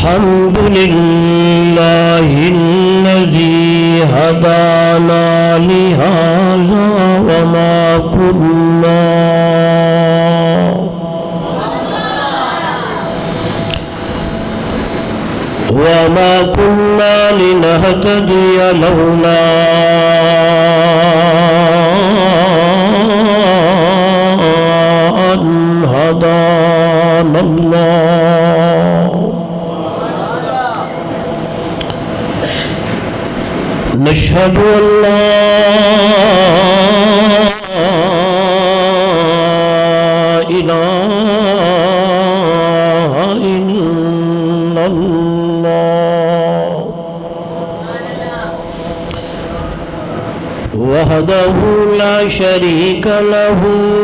الحمد لله الذي هدانا لهذا وما كنا لنهتدي لولا أن هدانا الله. نشهد أن لا إله إلا الله وحده لا شريك له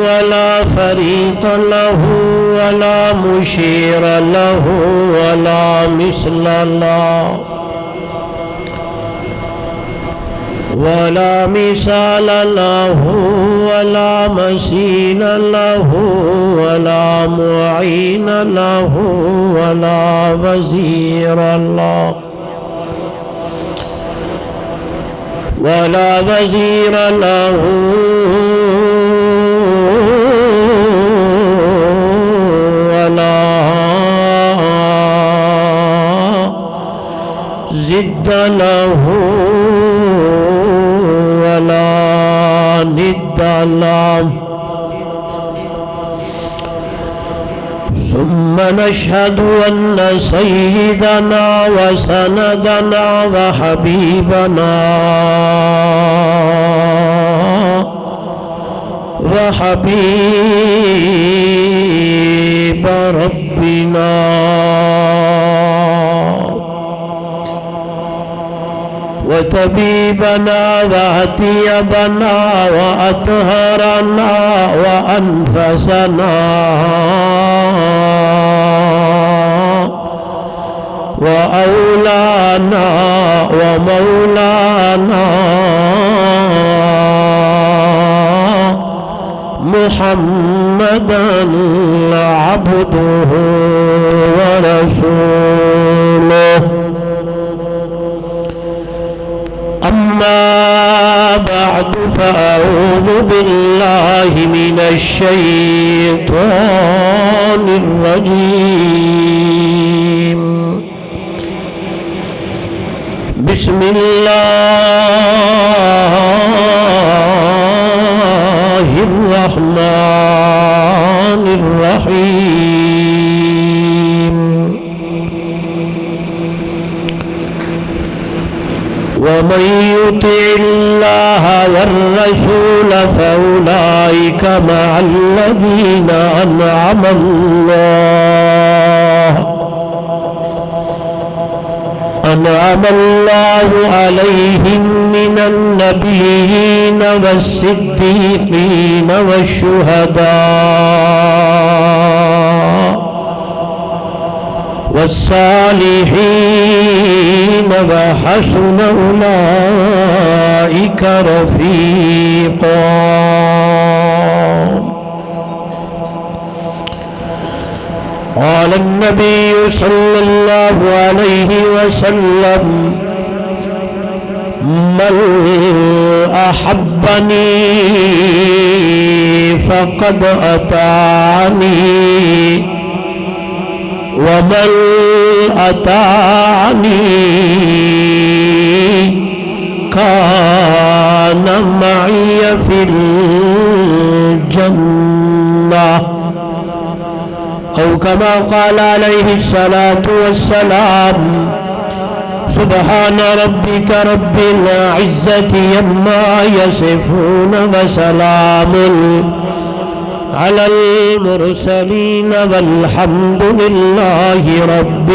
ولا فريق له ولا مشير له ولا مثل له ولا مثال له ولا مثيل له ولا معين له ولا وزير له ولا وزير له ولا ضد له ولا ند له. ثم نشهد أن سيدنا وسندنا وحبيبنا وحبيب ربنا وطبيبنا وأطيبنا وأطهرنا وأنفسنا وأولانا ومولانا محمدا عبده ورسوله. أما بعد فأعوذ بالله من الشيطان الرجيم. بسم الله الرحمن الرحيم. ومن يطع الله والرسول فأولئك مع الذين أنعم الله عليهم من النبيين والصديقين والشهداء والصالحين وحسن أولئك رفيقا. قال النبي صلى الله عليه وسلم: من أحبني فقد أطاعني ومن أطاعني كان معي في الجنة أو كما قال عليه الصلاة والسلام. سبحان ربك رب العزة عما يصفون وسلام على المرسلين والحمد لله رب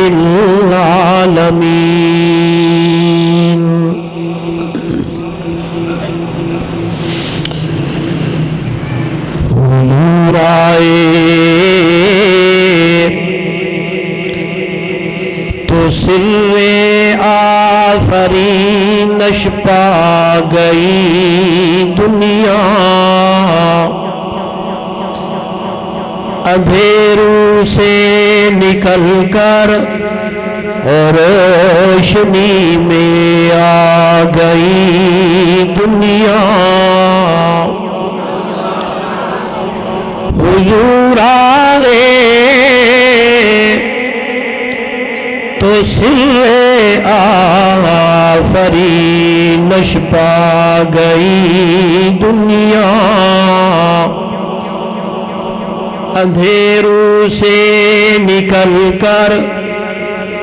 العالمين. حضور آئے تو سر آفرینش پا گئی دنیا، اندھیروں سے نکل کر اور روشنی میں آ گئی دنیا، حضور آئے تو سر آفرینش پا گئی دنیا، اندھیروں سے نکل کر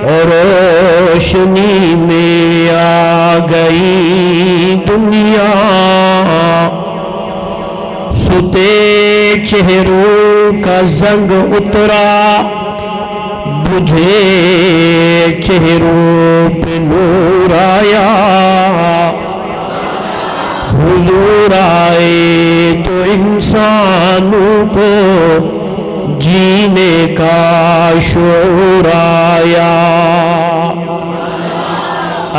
اور روشنی میں آ گئی دنیا، ستے چہروں کا زنگ اترا، بجھے چہروں پہ نور آیا، حضور آئے تو انسانوں کو جینے کا شعور آیا،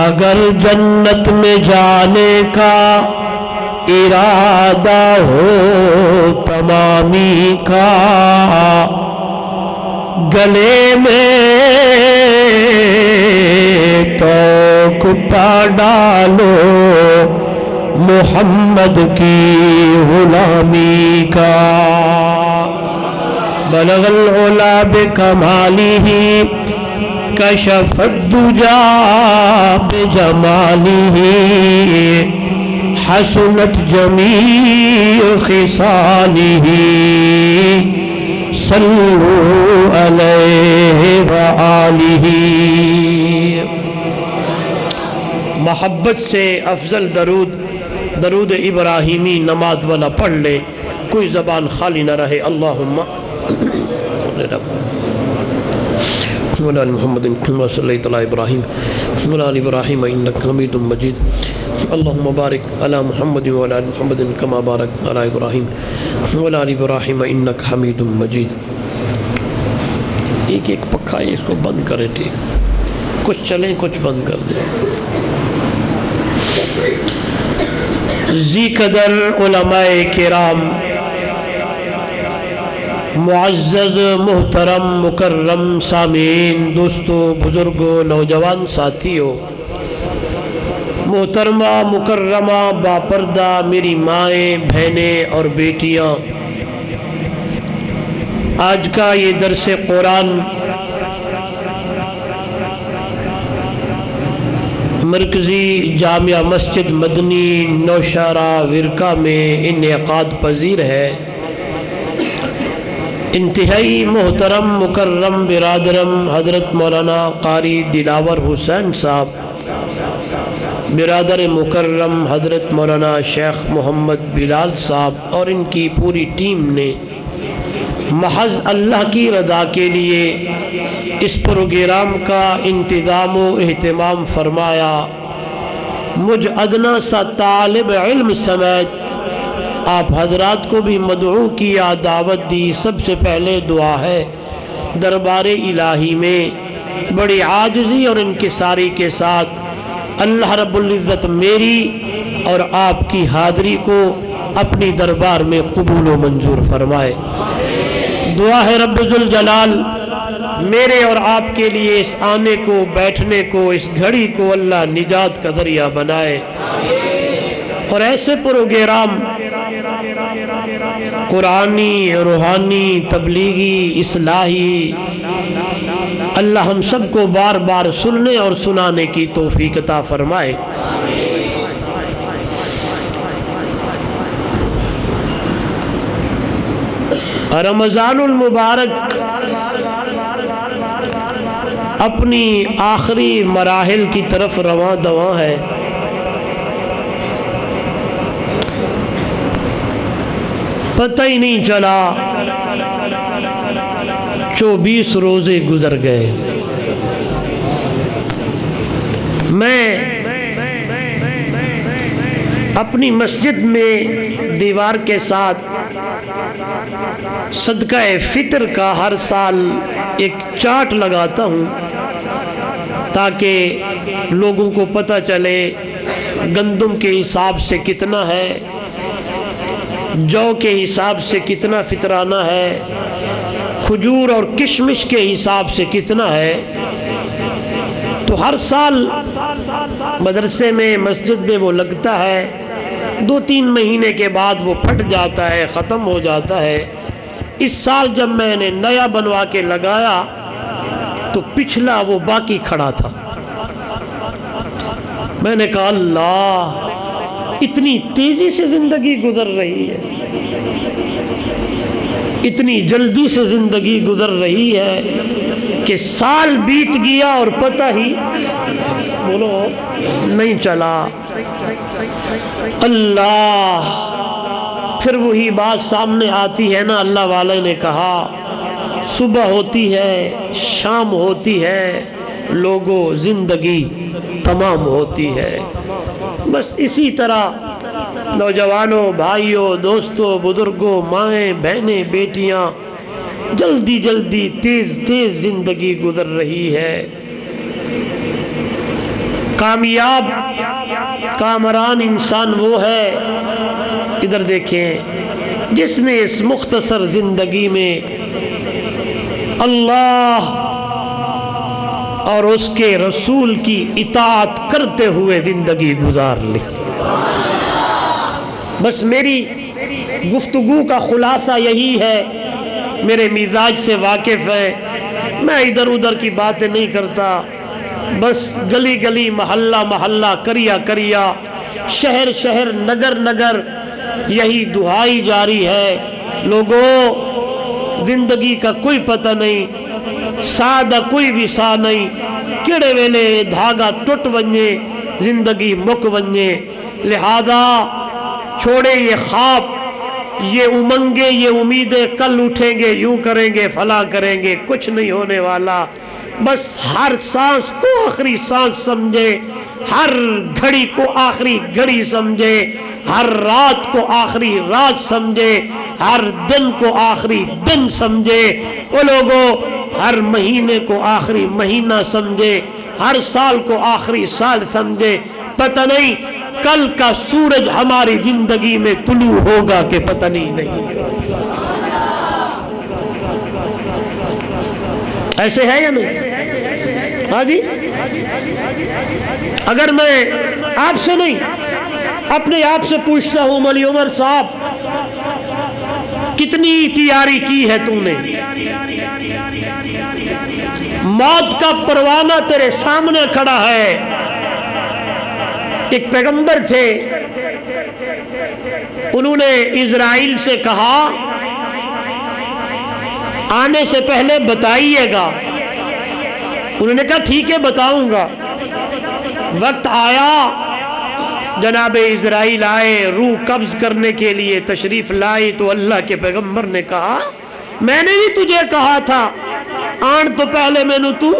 اگر جنت میں جانے کا ارادہ ہو تمامی کا، گلے میں توقع ڈالو محمد کی غلامی کا، بلغ العلا بکمالہ کشف الدجا بجمالہ، حسنت جمیع خصالہ، صلو علیہ وآلہ۔ محبت سے افضل درود ابراہیمی نماز والا پڑھ لے، کوئی زبان خالی نہ رہے۔ اللہم وعلی آل محمد کما صلیت علی ابراہیم وعلی آل ابراہیم انک حمید مجید، اللہم بارک علی محمد وعلی آل محمد کما بارکت علی ابراہیم وعلی آل ابراہیم انک حمید مجید۔ ایک ایک پکھا ہے، اس کو بند کریں، ٹھیک، کچھ چلیں کچھ بند کر دیں۔ ذی قدر علماء کرام، معزز محترم مکرم سامعین، دوستو، بزرگوں، نوجوان ساتھیوں، محترمہ مکرمہ باپردہ میری مائیں، بہنیں اور بیٹیاں، آج کا یہ درس قرآن مرکزی جامعہ مسجد مدنی نوشہرہ ورکہ میں انعقاد پذیر ہے۔ انتہائی محترم مکرم برادرم حضرت مولانا قاری دلاور حسین صاحب، برادر مکرم حضرت مولانا شیخ محمد بلال صاحب اور ان کی پوری ٹیم نے محض اللہ کی رضا کے لیے اس پروگرام کا انتظام و اہتمام فرمایا۔ مجھ ادنا سا طالب علم سمیت آپ حضرات کو بھی مدعو کیا، دعوت دی۔ سب سے پہلے دعا ہے دربار الہی میں بڑی عاجزی اور انکساری کے ساتھ اللہ رب العزت میری اور آپ کی حاضری کو اپنی دربار میں قبول و منظور فرمائے۔ دعا ہے رب ذوالجلال میرے اور آپ کے لیے اس آنے کو، بیٹھنے کو، اس گھڑی کو اللہ نجات کا ذریعہ بنائے، اور ایسے پروگرام قرآنی، روحانی، تبلیغی، اصلاحی اللہ ہم سب کو بار بار سننے اور سنانے کی توفیق عطا فرمائے۔ رمضان المبارک اپنی آخری مراحل کی طرف رواں دواں ہے۔ پتہ ہی نہیں چلا 24 روزے گزر گئے۔ میں اپنی مسجد میں دیوار کے ساتھ صدقہ فطر کا ہر سال ایک چارٹ لگاتا ہوں تاکہ لوگوں کو پتہ چلے گندم کے حساب سے کتنا ہے، جو کے حساب سے کتنا فطرانہ ہے، کھجور اور کشمش کے حساب سے کتنا ہے، تو ہر سال مدرسے میں مسجد میں وہ لگتا ہے، 2-3 مہینے کے بعد وہ پھٹ جاتا ہے، ختم ہو جاتا ہے۔ اس سال جب میں نے نیا بنوا کے لگایا تو پچھلا وہ باقی کھڑا تھا۔ میں نے کہا اللہ، اتنی تیزی سے زندگی گزر رہی ہے، اتنی جلدی سے زندگی گزر رہی ہے کہ سال بیت گیا اور پتہ ہی بولو نہیں چلا۔ اللہ، پھر وہی بات سامنے آتی ہے نا، اللہ والے نے کہا صبح ہوتی ہے، شام ہوتی ہے، لوگوں زندگی تمام ہوتی ہے۔ بس اسی طرح نوجوانوں، بھائیوں، دوستوں، بزرگوں، مائیں، بہنیں، بیٹیاں، جلدی جلدی تیز تیز زندگی گزر رہی ہے۔ کامیاب کامران انسان وہ ہے، ادھر دیکھیں، جس نے اس مختصر زندگی میں اللہ اور اس کے رسول کی اطاعت کرتے ہوئے زندگی گزار لی۔ بس میری گفتگو کا خلاصہ یہی ہے، میرے مزاج سے واقف ہے، میں ادھر ادھر کی باتیں نہیں کرتا، بس گلی گلی، محلہ محلہ، کریا کریا، شہر شہر، نگر نگر یہی دعائی جاری ہے۔ لوگوں، زندگی کا کوئی پتہ نہیں، سادہ کوئی بھی سا نہیں، کیڑے ویلے دھاگا ٹوٹ ونجے، زندگی مک ونجے، لہذا چھوڑے یہ خواب، یہ امنگیں، یہ امیدیں، کل اٹھیں گے، یوں کریں گے، فلاں کریں گے، کچھ نہیں ہونے والا۔ بس ہر سانس کو آخری سانس سمجھے، ہر گھڑی کو آخری گھڑی سمجھے، ہر رات کو آخری رات سمجھے، ہر دن کو آخری دن سمجھے۔ وہ لوگوں، ہر مہینے کو آخری مہینہ سمجھے، ہر سال کو آخری سال سمجھے۔ پتہ نہیں کل کا سورج ہماری زندگی میں طلوع ہوگا کہ پتہ نہیں۔ ایسے ہے یا نہیں؟ ہاں جی، اگر میں آپ سے نہیں، اپنے آپ سے پوچھتا ہوں، مولی عمر صاحب، کتنی تیاری کی ہے تم نے؟ موت کا پروانہ تیرے سامنے کھڑا ہے۔ ایک پیغمبر تھے، انہوں نے اسرائیل سے کہا آنے سے پہلے بتائیے گا۔ انہوں نے کہا ٹھیک ہے، بتاؤں گا۔ وقت آیا، جناب اسرائیل آئے، روح قبض کرنے کے لیے تشریف لائی، تو اللہ کے پیغمبر نے کہا میں نے بھی تجھے کہا تھا، آن تو پہلے میں نے تو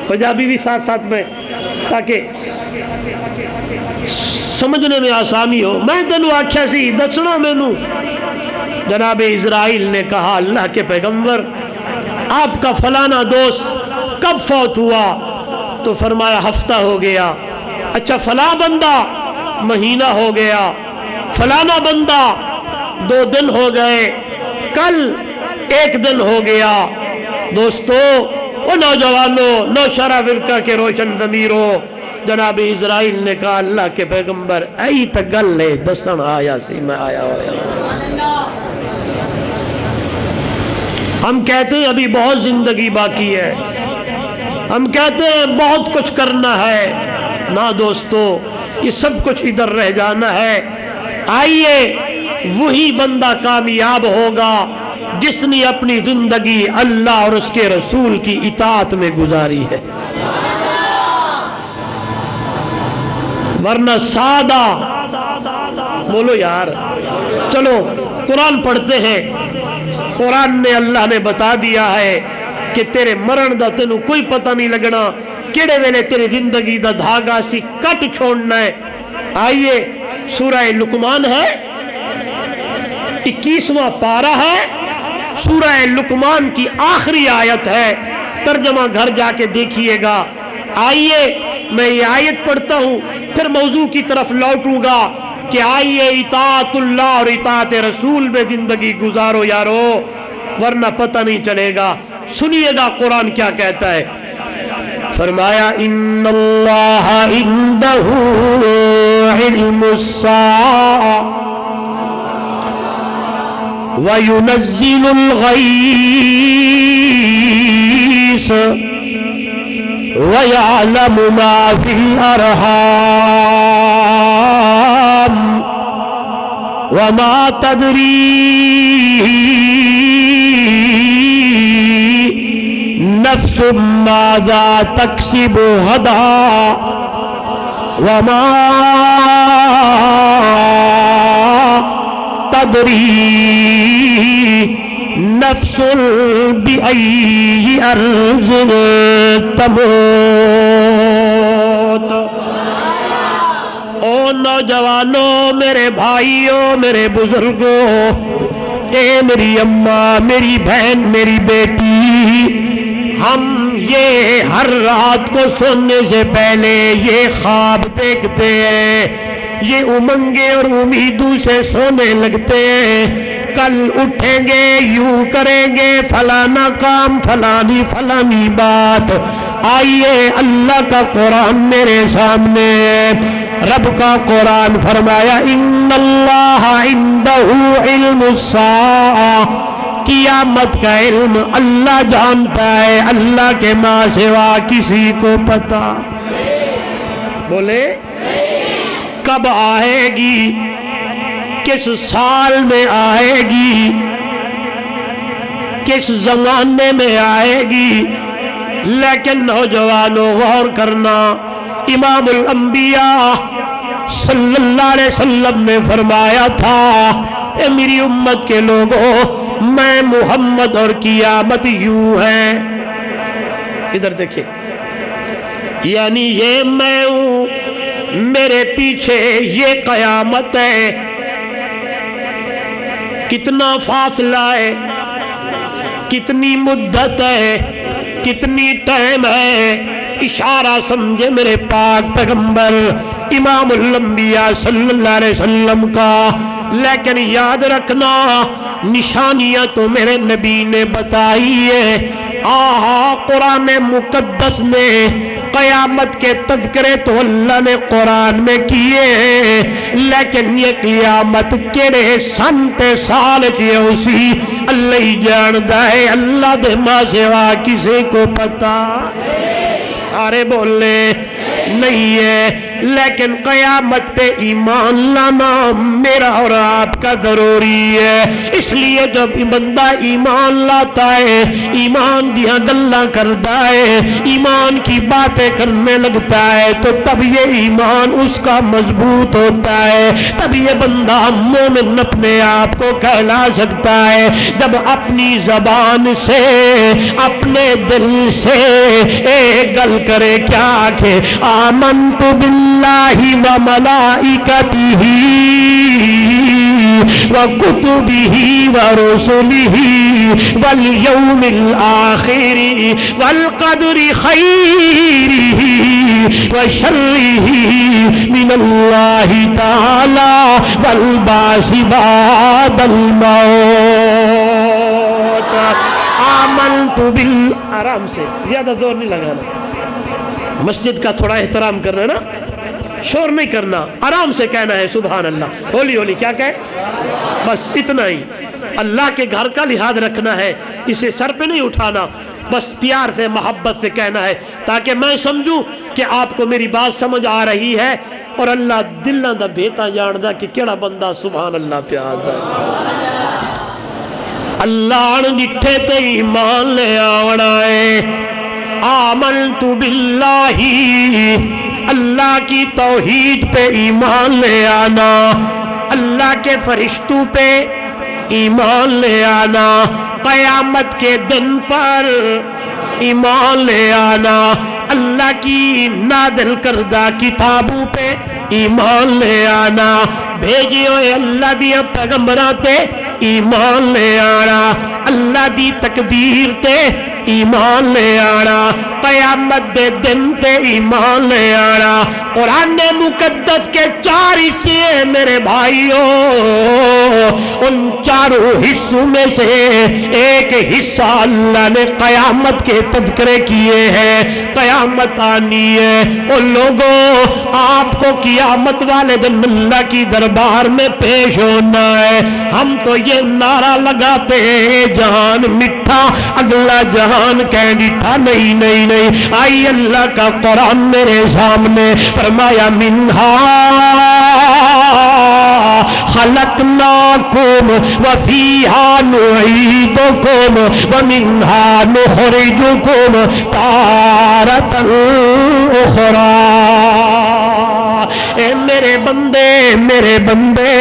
پنجابی بھی ساتھ ساتھ میں، تاکہ سمجھنے میں آسانی ہو، میں تینوں آکھیا سی دسنا مینوں۔ جناب اسرائیل نے کہا اللہ کے پیغمبر، آپ کا فلانا دوست کب فوت ہوا؟ تو فرمایا ہفتہ ہو گیا۔ اچھا، فلاں بندہ مہینہ ہو گیا، فلانا بندہ 2 دن ہو گئے، کل 1 دن ہو گیا۔ دوستو، وہ نوجوانوں، نوشرہ فرقہ کے روشن ضمیروں، جناب اسرائیل نے کہا اللہ کے پیغمبر ای تا گل ہے دسن آیا سی، میں آیا ہویا۔ ہم کہتے ہیں ابھی بہت زندگی باقی ہے، ہم کہتے ہیں بہت کچھ کرنا ہے، نہ دوستو، یہ سب کچھ ادھر رہ جانا ہے۔ آئیے، وہی بندہ کامیاب ہوگا جس نے اپنی زندگی اللہ اور اس کے رسول کی اطاعت میں گزاری ہے، ورنہ سادہ بولو یار۔ چلو قرآن پڑھتے ہیں، قرآن نے اللہ نے بتا دیا ہے کہ تیرے مرن دا تینوں کوئی پتہ نہیں لگنا، کیڑے ویلے تیرے زندگی دا دھاگا سی کٹ چھوڑنا ہے۔ آئیے، سورہ لقمان ہے، 21واں پارہ ہے، سورہ لقمان کی آخری آیت ہے، ترجمہ گھر جا کے دیکھیے گا۔ آئیے، میں یہ آیت پڑھتا ہوں، پھر موضوع کی طرف لوٹوں گا کہ آئیے اطاعت اللہ اور اطاعت رسول میں زندگی گزارو یارو، ورنہ پتہ نہیں چلے گا۔ سنیے گا قرآن کیا کہتا ہے۔ فرمایا ان اللہ عنده علم الساعة وينزل الغيث ويعلم ما في الأرحام وما تدري نفس ماذا تكسب غدا وما تدري نفس بأي أرض تموت۔ او نوجوانوں، میرے بھائیوں، میرے بزرگوں، اے میری اماں، میری بہن، میری بیٹی، ہم یہ ہر رات کو سونے سے پہلے یہ خواب دیکھتے ہیں، یہ امنگیں اور امیدوں سے سونے لگتے ہیں، کل اٹھیں گے، یوں کریں گے، فلانا کام، فلانی بات۔ آئیے اللہ کا قرآن میرے سامنے، رب کا قرآن فرمایا ان اللہ عنده علم الساعة، قیامت کا علم اللہ جانتا ہے، اللہ کے ماں سوا کسی کو پتا۔ بولے کب آئے گی، کس سال میں آئے گی، کس زمانے میں آئے گی، لیکن نوجوانوں غور کرنا، امام الانبیاء صلی اللہ علیہ وسلم نے فرمایا تھا اے میری امت کے لوگوں، میں محمد اور قیامت یوں ہے۔ ادھر دیکھیں، یعنی یہ میں ہوں، میرے پیچھے یہ قیامت ہے۔ کتنا فاصلہ ہے، کتنی مدت ہے، کتنی ٹائم ہے، اشارہ سمجھے میرے پاک پیغمبر امام الانبیاء صلی اللہ علیہ وسلم کا۔ لیکن یاد رکھنا، نشانیاں تو میرے نبی نے بتائی ہے۔ قرآن مقدس نے قیامت کے تذکرے تو اللہ نے قرآن میں کیے ہیں، لیکن یہ قیامت کیڑے سنتے سال کی اسی اللہ ہی جاندہ ہے، اللہ دے ماں سوا کسی کو پتا ارے بولے نہیں ہے۔ لیکن قیامت پہ ایمان لانا میرا اور آپ کا ضروری ہے۔ اس لیے جب بندہ ایمان لاتا ہے، ایمان دیا گلاں کرتا ہے، ایمان کی باتیں کرنے لگتا ہے، تو تب یہ ایمان اس کا مضبوط ہوتا ہے، تب یہ بندہ مومن اپنے آپ کو کہلا سکتا ہے جب اپنی زبان سے، اپنے دل سے ایک گل کرے، کیا کہ آمنت باللہ وملائکتہ وکتبہ ورسلہ والیوم الآخر والقدر خیرہ وشرہ من اللہ تعالی والبعث بعد الموت۔ آمنت آرام سے، زیادہ زور نہیں لگانا، مسجد کا تھوڑا احترام کرنا نا، شور نہیں کرنا، آرام سے کہنا ہے سبحان اللہ، ہولی ہولی کیا کہے، بس اتنا ہی۔ اللہ کے گھر کا لحاظ رکھنا ہے، اسے سر پہ نہیں اٹھانا، بس پیار سے محبت سے کہنا ہے، تاکہ میں سمجھوں کہ آپ کو میری بات سمجھ آ رہی ہے، اور اللہ دلاں دا بھیتا جاندا کہ کیڑا بندہ سبحان اللہ پہ آتا ہے۔ اللہ جٹھے تے ایمان لے آونا ہے۔ آمنت باللہ، اللہ کی توحید پہ ایمان لے آنا، اللہ کے فرشتوں پہ ایمان لے آنا، قیامت کے دن پر ایمان لے آنا، اللہ کی نازل کردہ کتابوں پہ ایمان لے آنا، بھیجے ہوئے اللہ دیا پیغمبراں تے ایمان لے آنا، اللہ دی تقدیر تے ایمان لے آنا، قیامت دے دن تے ایمان لے آنا۔ قرآن مقدس کے 4 حصے ہیں میرے بھائیوں، ان 4 حصوں میں سے ایک حصہ اللہ نے قیامت کے تذکرے کیے ہیں۔ قیامت آنی ہے، ان لوگوں آپ کو قیامت والے دن اللہ کی دربار میں پیش ہونا ہے۔ ہم تو یہ نعرہ لگاتے ہیں جہان مٹھا اگلا جہان کینڈیٹھا، نہیں نہیں نہیں۔ آئی اللہ کا قرآن میرے سامنے، فرمایا منہا خلقناکم وفیہا نعیدکم ومنہا نخرجکم تارۃ اخری۔ اے میرے بندے میرے بندے،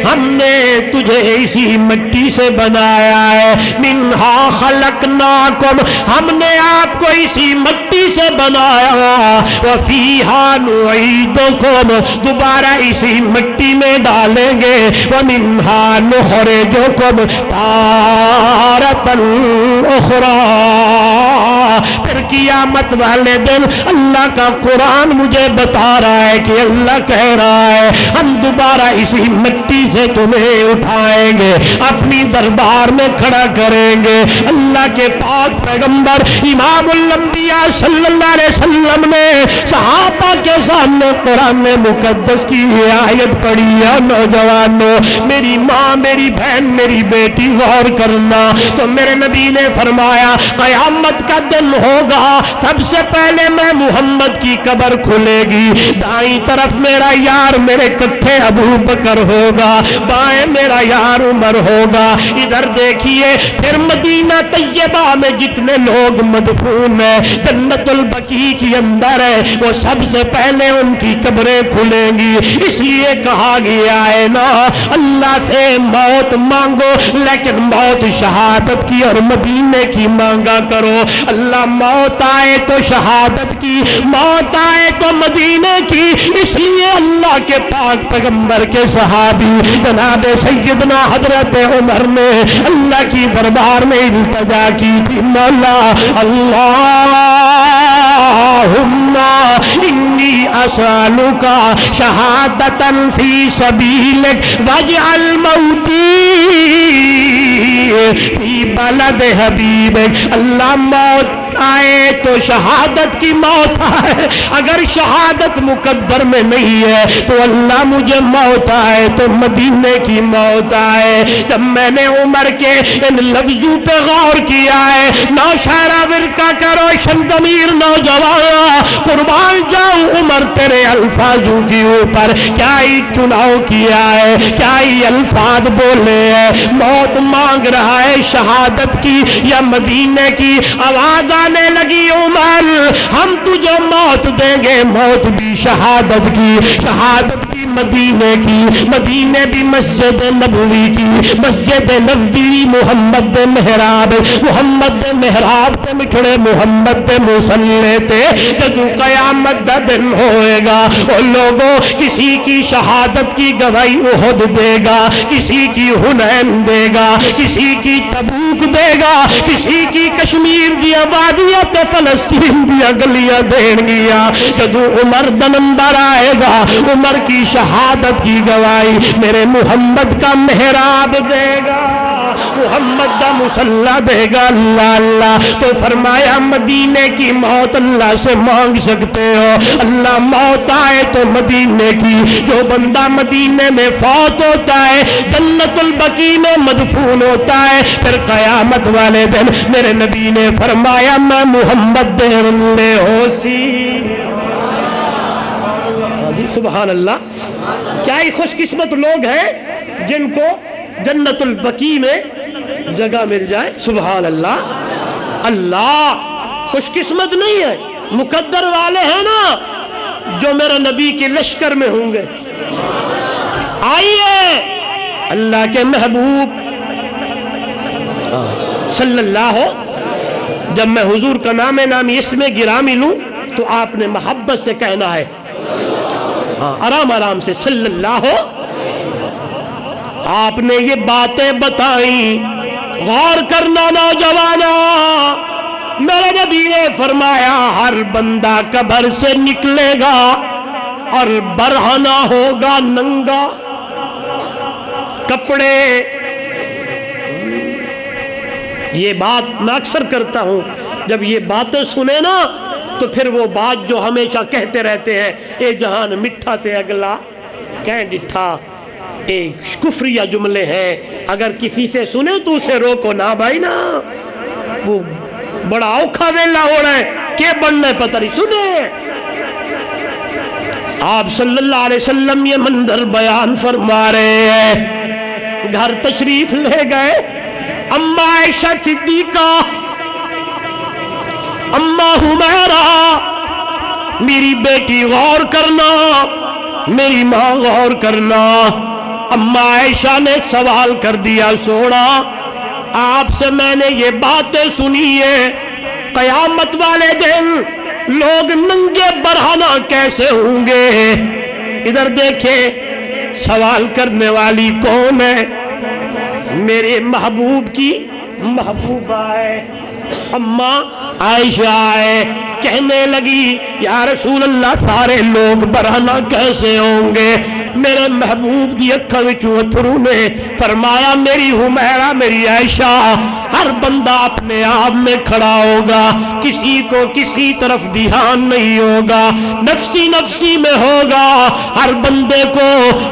ہم نے تجھے اسی مٹی سے بنایا ہے۔ منہا خلقناکم، ہم نے آپ کو اسی مٹی سے بنایا، وفیہا نعیدکم، دوبارہ اسی مٹی میں ڈالیں گے، ومنہا نخرجکم تارۃ اخری۔ پھر قیامت والے دن اللہ کا قرآن مجھے بتا رہا ہے کہ اللہ کہہ رہا ہے ہم دوبارہ اسی مٹی سے تمہیں اٹھائیں گے، اپنی دربار میں کھڑا کریں گے۔ اللہ کے پاک پیغمبر امام الانبیاء صلی اللہ علیہ وسلم نے صحابہ کے سامنے قرآن مقدس کی یہ آیت پڑھی ہے۔ نوجوانوں، میری ماں، میری بہن، میری بیٹی غور کرنا، تو میرے نبی نے فرمایا قیامت کا دن ہوگا، سب سے پہلے میں محمد کی قبر کھلے گی، دائیں طرف میرا یار میرے کٹھے ابو بکر ہوگا، بائیں میرا یار عمر ہوگا۔ ادھر دیکھیے پھر مدینہ طیبہ میں جتنے لوگ مدفون ہیں جنت البقیع کے اندر ہے، وہ سب سے پہلے ان کی قبریں کھلیں گی۔ اس لیے کہا گیا ہے نا اللہ سے موت مانگو لیکن موت شہادت کی اور مدینے کی مانگا کرو۔ اللہ موت آئے تو شہادت کی، موت آئے تو مدینے کی، اس لیے اللہ کے پاک پیغمبر کے صحابی جناب سیدنا حضرت عمر نے اللہ کی دربار میں التجا کی تھی، مولا اللہم انی اسألک شہادتا فی سبیلک واجعل موتی فی بلد حبیبک۔ اللہ موت آئے تو شہادت کی موت آئے، اگر شہادت مقدر میں نہیں ہے تو اللہ مجھے موت آئے تو مدینے کی موت آئے۔ جب میں نے عمر کے ان لفظوں پہ غور کیا ہے، نوشہرہ ورکا کا روشن ضمیر نوجوان قربان جاؤں عمر تیرے الفاظوں کے اوپر، کیا ہی چناؤ کیا ہے، کیا ہی الفاظ بولے ہیں۔ موت مانگ رہا ہے شہادت کی یا مدینے کی، آواز آنے لگی عمر ہم تجھے موت دیں گے، موت بھی شہادت کی، شہادت بھی مدینے کی، مدینے بھی مسجد نبوی کی، مسجد نبوی محمد دے محراب، محمد دے محراب تے مٹھڑے محمد دے مصلی تے جدو قیامت دا دن ہوئے گا، ان لوگوں کسی کی شہادت کی گواہی احد دے گا، کسی کی حنین دے گا، کسی کی تبوک دے گا، کسی کی کشمیر دی وادیاں تے فلسطین دیا گلیاں دین گیا۔ جدو عمر دا نمبر آئے گا، عمر کی شہادت کی گواہی میرے محمد کا محراب دے گا، محمد دا مصلی دے گا۔ اللہ اللہ تو فرمایا مدینے کی موت اللہ سے مانگ سکتے ہو، اللہ موت آئے تو مدینے کی۔ جو بندہ مدینے میں فوت ہوتا ہے جنت البقیع میں مدفون ہوتا ہے، پھر قیامت والے دن میرے نبی نے فرمایا میں محمد دے رلے ہو سی۔ سبحان اللہ، کیا ہی خوش قسمت لوگ ہیں جن کو جنت البقیع میں جگہ مل جائے۔ سبحان اللہ، اللہ خوش قسمت نہیں ہے، مقدر والے ہیں نا جو میرے نبی کے لشکر میں ہوں گے۔ آئیے اللہ کے محبوب صلی اللہ، جب میں حضور کا نام نامی اسم گرامی لوں تو آپ نے محبت سے کہنا ہے، آرام آرام سے صلی اللہ ہو۔ آپ نے یہ باتیں بتائیں، غور کرنا نوجوانوں، میرے نبی نے فرمایا ہر بندہ قبر سے نکلے گا اور برہنہ ہوگا، ننگا، کپڑے. یہ بات میں اکثر کرتا ہوں، جب یہ باتیں سنے نا تو پھر وہ بات جو ہمیشہ کہتے رہتے ہیں، اے جہان مٹھا تے اگلا کہیں ڈٹھا، ایک کفریہ جملے ہیں. اگر کسی سے سنے تو اسے روکو نا بھائی نا، وہ بڑا اوکھا ویلا ہو رہا ہے کہ بننے پتہ نہیں. سنے آپ صلی اللہ علیہ وسلم یہ منظر بیان فرما رہے ہیں. گھر تشریف لے گئے اماں عائشہ صدیقہ، اماں حمیرہ، میری بیٹی غور کرنا، میری ماں غور کرنا. اماں عائشہ نے سوال کر دیا، سونا آپ سے میں نے یہ باتیں سنی ہیں، قیامت والے دن لوگ ننگے برہنہ کیسے ہوں گے؟ ادھر دیکھیں سوال کرنے والی کون ہے؟ میرے محبوب کی محبوبہ ہے، اماں عائشہ ہے. کہنے لگی یا رسول اللہ سارے لوگ برہنہ کیسے ہوں گے؟ میرے محبوب دی اکھاں وچوں اتھرو نے فرمایا میری حمیرہ، میری عائشہ، ہر بندہ اپنے آپ میں کھڑا ہوگا، کسی کو کسی طرف دھیان نہیں ہوگا، نفسی نفسی میں ہوگا. ہر بندے کو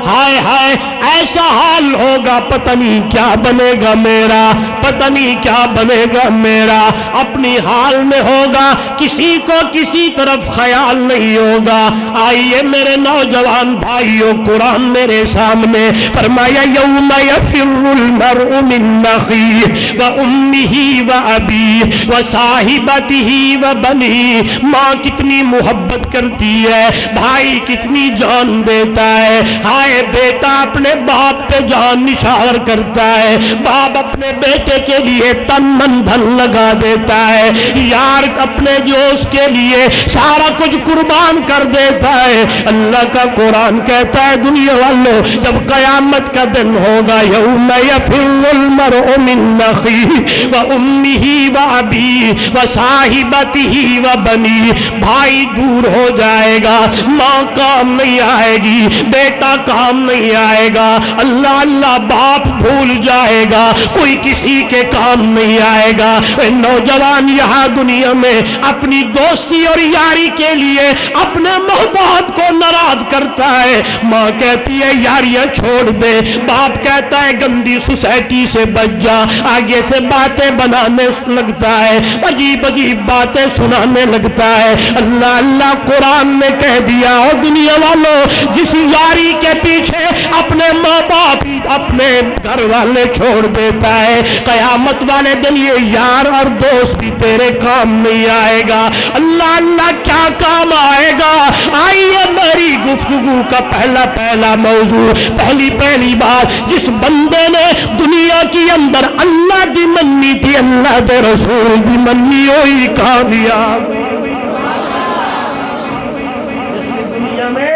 ہائے ہائے ایسا حال ہوگا، پتہ نہیں کیا بنے گا میرا، پتہ نہیں کیا بنے گا میرا. اپنی حال میں ہوگا، کسی کو کسی طرف خیال نہیں ہوگا. آئیے میرے نوجوان بھائیوں، قرآن میرے سامنے فرمایا یوم یفر المرء من اخیہ وامہ وابیہ وصاحبتہ وبنیہ. ماں کتنی محبت کرتی ہے، بھائی کتنی جان دیتا ہے. ہائے بیٹا اپنے باپ پہ جان نثار کرتا ہے، باپ اپنے بیٹے کے لیے تن من دھن لگا دیتا ہے، یار اپنے دوست کے لیے سارا کچھ قربان کر دیتا ہے. اللہ کا قرآن کہتا ہے دنیا والوں جب قیامت کا دن ہوگا یوم یفر المرء من اخیہ وامہ وابیہ وصاحبتہ وبنیہ. بھائی دور ہو جائے گا، ماں کام نہیں آئے گی، بیٹا کام نہیں آئے گا، اللہ اللہ باپ بھول جائے گا، کوئی کسی کے کام نہیں آئے گا. نوجوان یہاں دنیا میں اپنی دوستی اور یاری کے لیے اپنے محبوب کو ناراض کرتا ہے. ماں کہتی ہے یاریاں چھوڑ دے، باپ کہتا ہے گندی سوسائٹی سے بچ جا، آگے سے باتیں بنانے لگتا ہے، عجیب عجیب باتیں سنانے لگتا ہے. اللہ اللہ قرآن نے کہہ دیا اور دنیا والوں جس یاری کے پیچھے اپنے ماں باپ اپنے گھر والے چھوڑ دیتا ہے، قیامت والے دن یہ یار اور دوست بھی تیرے کام نہیں آئے گا. اللہ اللہ کیا کام آئے گا؟ آئیے میری گفتگو کا پہلا موضوع، پہلی بات، جس بندے نے دنیا کی اندر اللہ دی منی تھی، اللہ دے رسول دی منی ہوئی کامیاب. دنیا میں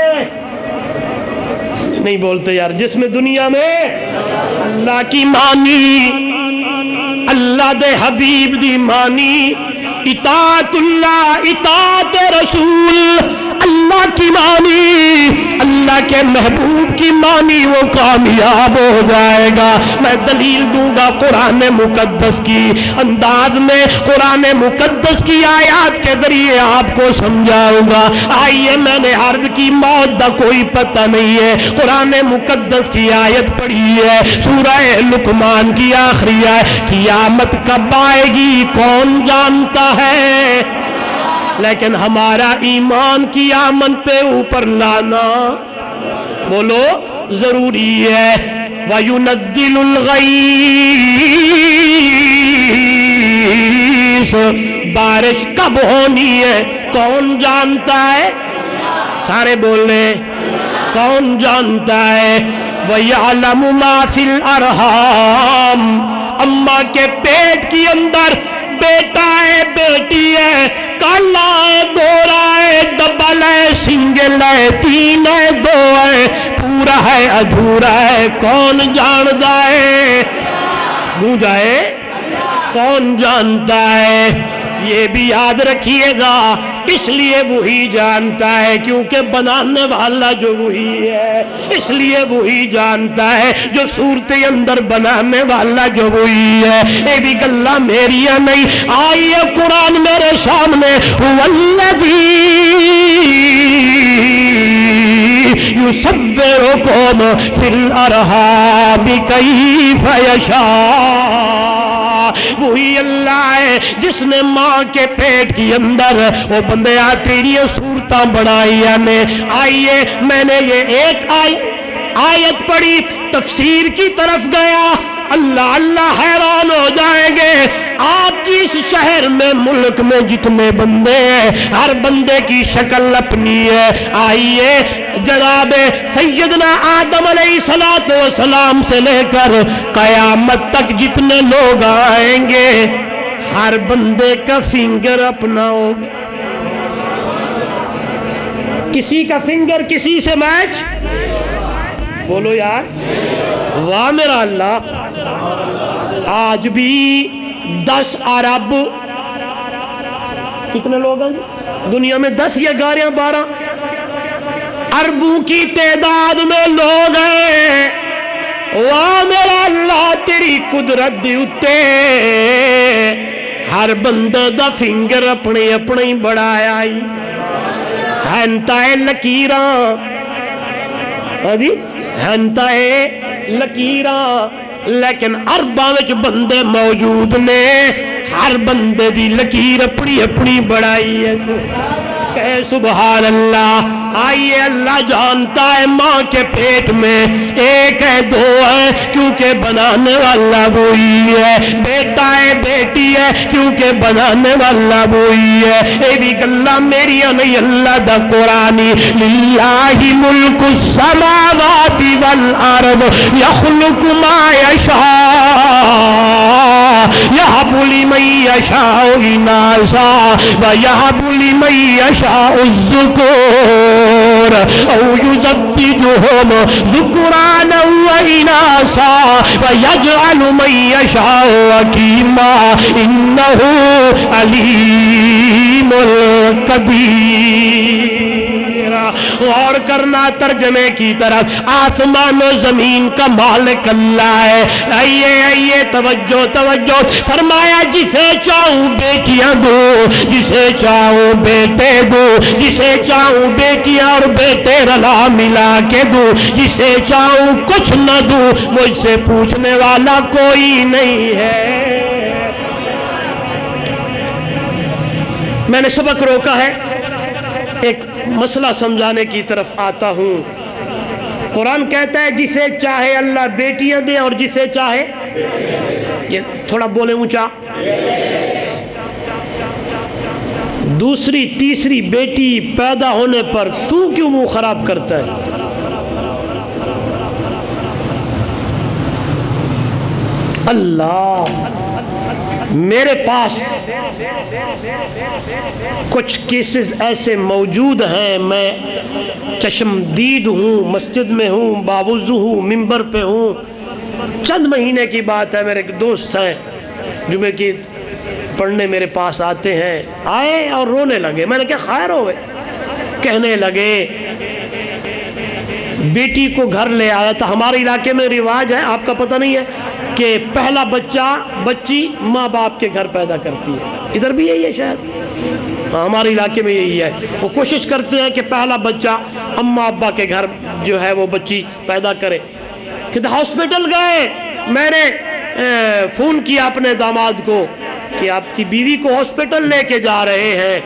نہیں بولتے یار، جس میں دنیا میں اللہ کی مانی، اللہ دے حبیب دی مانی، اطاعت اللہ اطاعت رسول، اللہ کی مانی، اللہ کے محبوب کی مانی، وہ کامیاب ہو جائے گا. میں دلیل دوں گا قرآن مقدس کی انداز میں، قرآن مقدس کی آیات کے ذریعے آپ کو سمجھاؤں گا. آئیے میں نے عرض کی موت دا کوئی پتہ نہیں ہے، قرآن مقدس کی آیت پڑھی ہے سورہ لقمان کی آخری ہے، قیامت کب آئے گی کون جانتا ہے، لیکن ہمارا ایمان قیامت پہ اوپر لانا بولو ضروری ہے. وَيُنَزِّلُ الْغَيْثَ، بارش کب ہونی ہے کون جانتا ہے؟ سارے بول رہے کون جانتا ہے؟ وَيَعْلَمُ مَا فِي الْأَرْحَامِ، اماں کے پیٹ کی اندر بیٹا ہے بیٹی ہے، کالا ہے گورا ہے، ڈبل ہے سنگل ہے، تین ہے دو ہے، پورا ہے ادھورا ہے، کون جانتا ہے؟ گونجا ہے کون جانتا ہے؟ یہ بھی یاد رکھیے گا، اس لیے وہی جانتا ہے کیونکہ بنانے والا جو وہی ہے، اس لیے وہی جانتا ہے جو صورت اندر بنانے والا جو وہی ہے۔ یہ بھی گلا میری نہیں، آئیے قرآن میرے سامنے، والذی یصورکم فی الارحام کیف یشاء، وہی اللہ ہے جس نے ماں کے پیٹ کے اندر وہ بندے تیری صورتاں بنائی نے۔ آئیے میں نے یہ ایک آیت پڑھی، تفسیر کی طرف گیا، اللہ اللہ حیران ہو جائیں گے۔ آپ کی اس شہر میں ملک میں جتنے بندے ہیں ہر بندے کی شکل اپنی ہے۔ آئیے جناب سیدنا آدم علیہ السلام سے لے کر قیامت تک جتنے لوگ آئیں گے ہر بندے کا فنگر اپنا ہوگا، کسی کا فنگر کسی سے میچ، بولو یار واہ میرا اللہ۔ آج بھی 10 ارب کتنے لوگ ہیں دنیا میں؟ 10 یا 11 12 اربوں کی تعداد میں لوگ ہیں۔ واہ میرا اللہ تیری قدرت دی اتے ہر بندے دا فنگر اپنے اپنے بڑھایا ہی ہنتا ہے لکیراں، جی ہنتا ہے لکیراں، لیکن ارباں وچ بندے موجود نے، ہر بندے دی لکیر اپنی اپنی بڑھائی ہے۔ کہے سبحان اللہ۔ آئیے اللہ جانتا ہے ماں کے پیٹ میں ایک ہے دو ہے کیونکہ بنانے والا وہی ہے، بیٹا ہے بیٹی ہے کیونکہ بنانے والا وہی ہے۔ اے بھی گلا میری نہیں اللہ دا قرآنی، للہ ملک السماوات والارض یخلق ما یشاء یہب لمن یشاء اناثا ویہب لمن یشاء الذکور او یزوجہم ذکرانا واناثا ویجعل من یشاء عقیما انہ علیم قدیر۔ غور کرنا ترجمے کی طرف، آسمان و زمین کا مالک اللہ ہے۔ آئیے آئیے توجہ توجہ، فرمایا جسے چاہوں بیٹیاں دوں، جسے چاہوں بیٹے دوں، جسے چاہوں بیٹیاں اور بیٹے رلا ملا کے دوں، جسے چاہوں کچھ نہ دوں، مجھ سے پوچھنے والا کوئی نہیں ہے۔ میں نے سبق روکا ہے، ایک مسئلہ سمجھانے کی طرف آتا ہوں۔ قرآن کہتا ہے جسے چاہے اللہ بیٹیاں دے اور جسے چاہے، یہ تھوڑا بولے اونچا، دوسری تیسری بیٹی پیدا ہونے پر تو کیوں منہ خراب کرتا ہے؟ اللہ میرے پاس کچھ کیسز ایسے موجود ہیں، میں چشمدید ہوں، مسجد میں ہوں، باوضو ہوں، ممبر پہ ہوں۔ چند مہینے کی بات ہے، میرے ایک دوست ہیں جمعے کی پڑھنے میرے پاس آتے ہیں، آئے اور رونے لگے۔ میں نے کہا خیر ہوئے؟ کہنے لگے بیٹی کو گھر لے آیا تھا۔ ہمارے علاقے میں رواج ہے، آپ کا پتہ نہیں ہے، کہ پہلا بچی ماں باپ کے گھر پیدا کرتی ہے۔ ادھر بھی یہی ہے شاید، ہمارے علاقے میں یہی ہے۔ وہ کوشش کرتے ہیں کہ پہلا بچہ اماں ابا کے گھر جو ہے وہ بچی پیدا کرے۔ کہ ہاسپٹل گئے، میں نے فون کیا اپنے داماد کو کہ آپ کی بیوی کو ہاسپٹل لے کے جا رہے ہیں۔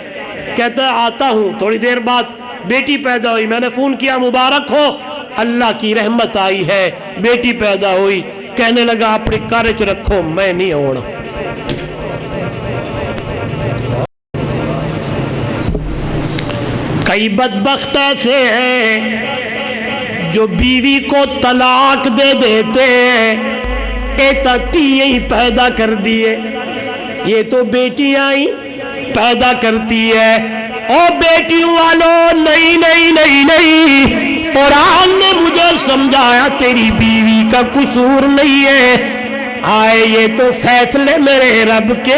کہتا ہے آتا ہوں۔ تھوڑی دیر بعد بیٹی پیدا ہوئی، میں نے فون کیا مبارک ہو، اللہ کی رحمت آئی ہے، بیٹی پیدا ہوئی۔ کہنے لگا اپنی کارچ رکھو، میں نہیں ہونا۔ کئی بدبخت ایسے ہیں جو بیوی کو طلاق دے دیتے ہیں، ایتا تیئیں پیدا کر دیے، یہ تو بیٹیاں ہی پیدا کرتی ہے۔ او بیٹیوں والوں، نہیں نہیں نہیں نہیں، قرآن نے مجھے سمجھایا تیری بیوی کا قصور نہیں ہے، آئے یہ تو فیصلے میرے رب کے۔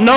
9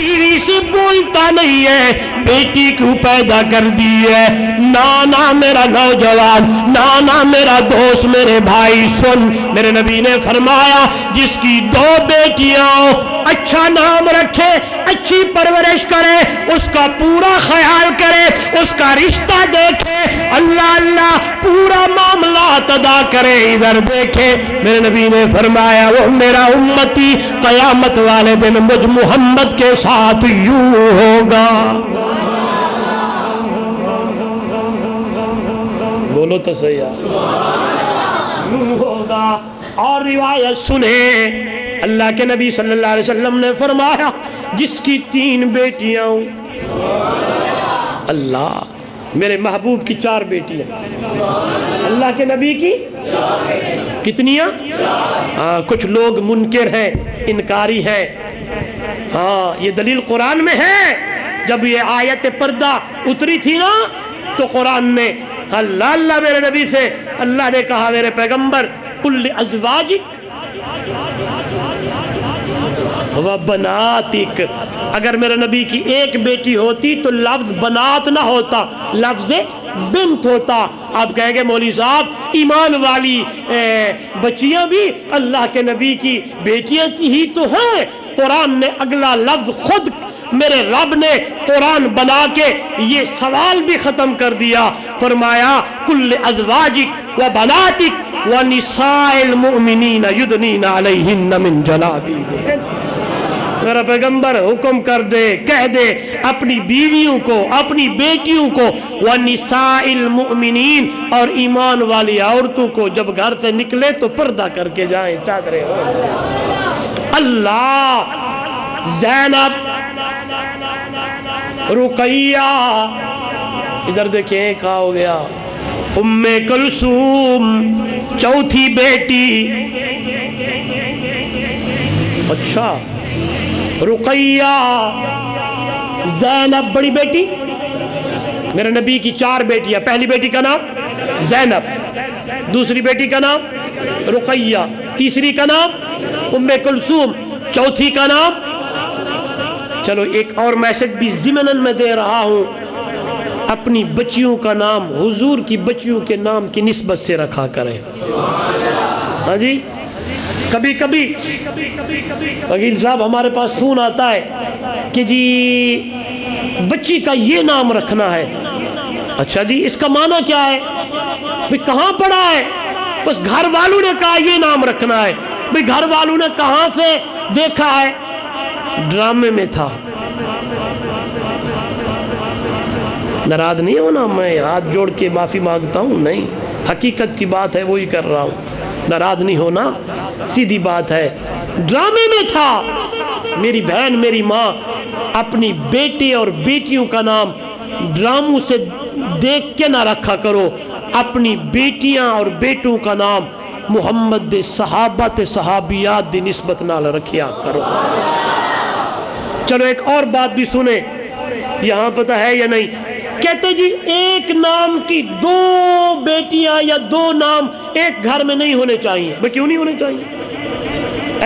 بیوی سے بولتا نہیں ہے، بیٹی کیوں پیدا کر دی ہے؟ نانا میرا نوجوان، نانا میرا دوست، میرے بھائی سن، میرے نبی نے فرمایا جس کی 2 بیٹیاں ہو، اچھا نام رکھے، اچھی پرورش کرے، اس کا پورا خیال کرے، اس کا رشتہ دیکھے، اللہ اللہ پورا معاملات ادا کرے، ادھر دیکھے، میرے نبی نے فرمایا وہ میرا امتی قیامت والے دن مجھ محمد کے ساتھ یوں ہوگا۔ بولو تو صحیح یوں ہوگا۔ اور روایت سنیں، اللہ کے نبی صلی اللہ علیہ وسلم نے فرمایا جس کی 3 بیٹیاں ہوں، اللہ میرے محبوب کی 4 بیٹیاں، اللہ کے نبی کی کتنیاں؟ کچھ لوگ منکر ہیں، انکاری ہیں، ہاں یہ دلیل قرآن میں ہے۔ جب یہ آیت پردہ اتری تھی نا تو قرآن نے اللہ اللہ میرے نبی سے اللہ نے کہا میرے پیغمبر قل لازواجک وبناتک، اگر میرے نبی کی 1 بیٹی ہوتی تو لفظ بنات نہ ہوتا، لفظ بنت ہوتا۔ آپ کہیں گے مولوی صاحب ایمان والی بچیاں بھی اللہ کے نبی کی بیٹیاں ہی تو ہیں۔ قرآن نے اگلا لفظ خود میرے رب نے قرآن بنا کے یہ سوال بھی ختم کر دیا، فرمایا کل ازواجک و بناتک و نساء المؤمنین یدنین علیہن من جلابیبہن۔ میرا پیغمبر حکم کر دے، کہہ دے اپنی بیویوں کو، اپنی بیٹیوں کو، وَنِسَاءِ الْمُؤْمِنِينَ، اور ایمان والی عورتوں کو جب گھر سے نکلے تو پردہ کر کے جائیں، چادریں ہو۔ اللہ، زینب، رقیہ، ادھر دیکھیں کہا ہو گیا، ام کلثوم 4تھی بیٹی، اچھا رقیہ، زینب بڑی بیٹی، میرے نبی کی 4 بیٹیاں، پہلی بیٹی کا نام زینب، دوسری بیٹی کا نام رقیہ، تیسری کا نام ام کلثوم، چوتھی کا نام، چلو ایک اور میسج بھی ضمناً میں دے رہا ہوں، اپنی بچیوں کا نام حضور کی بچیوں کے نام کی نسبت سے رکھا کریں۔ ہاں جی، کبھی کبھی وکیل صاحب ہمارے پاس فون آتا ہے کہ جی بچی کا یہ نام رکھنا ہے، اچھا جی اس کا معنی کیا ہے؟ بھئی کہاں پڑھا ہے؟ بس گھر والوں نے کہا یہ نام رکھنا ہے۔ بھئی گھر والوں نے کہاں سے دیکھا ہے؟ ڈرامے میں تھا۔ ناراض نہیں ہونا، میں ہاتھ جوڑ کے معافی مانگتا ہوں، نہیں، حقیقت کی بات ہے وہی کر رہا ہوں، ناراض نہیں ہونا، سیدھی بات ہے، ڈرامے میں تھا۔ میری بہن، میری ماں، اپنی بیٹے اور بیٹیوں کا نام ڈراموں سے دیکھ کے نہ رکھا کرو، اپنی بیٹیاں اور بیٹوں کا نام محمد دے صحابہ تے صحابیات دی نسبت نال رکھیا کرو۔ چلو ایک اور بات بھی سنیں، یہاں پتہ ہے یا نہیں، کہتے جی ایک نام کی 2 بیٹیاں یا 2 نام ایک گھر میں نہیں ہونے چاہیے۔ بھئی کیوں نہیں ہونے چاہیے؟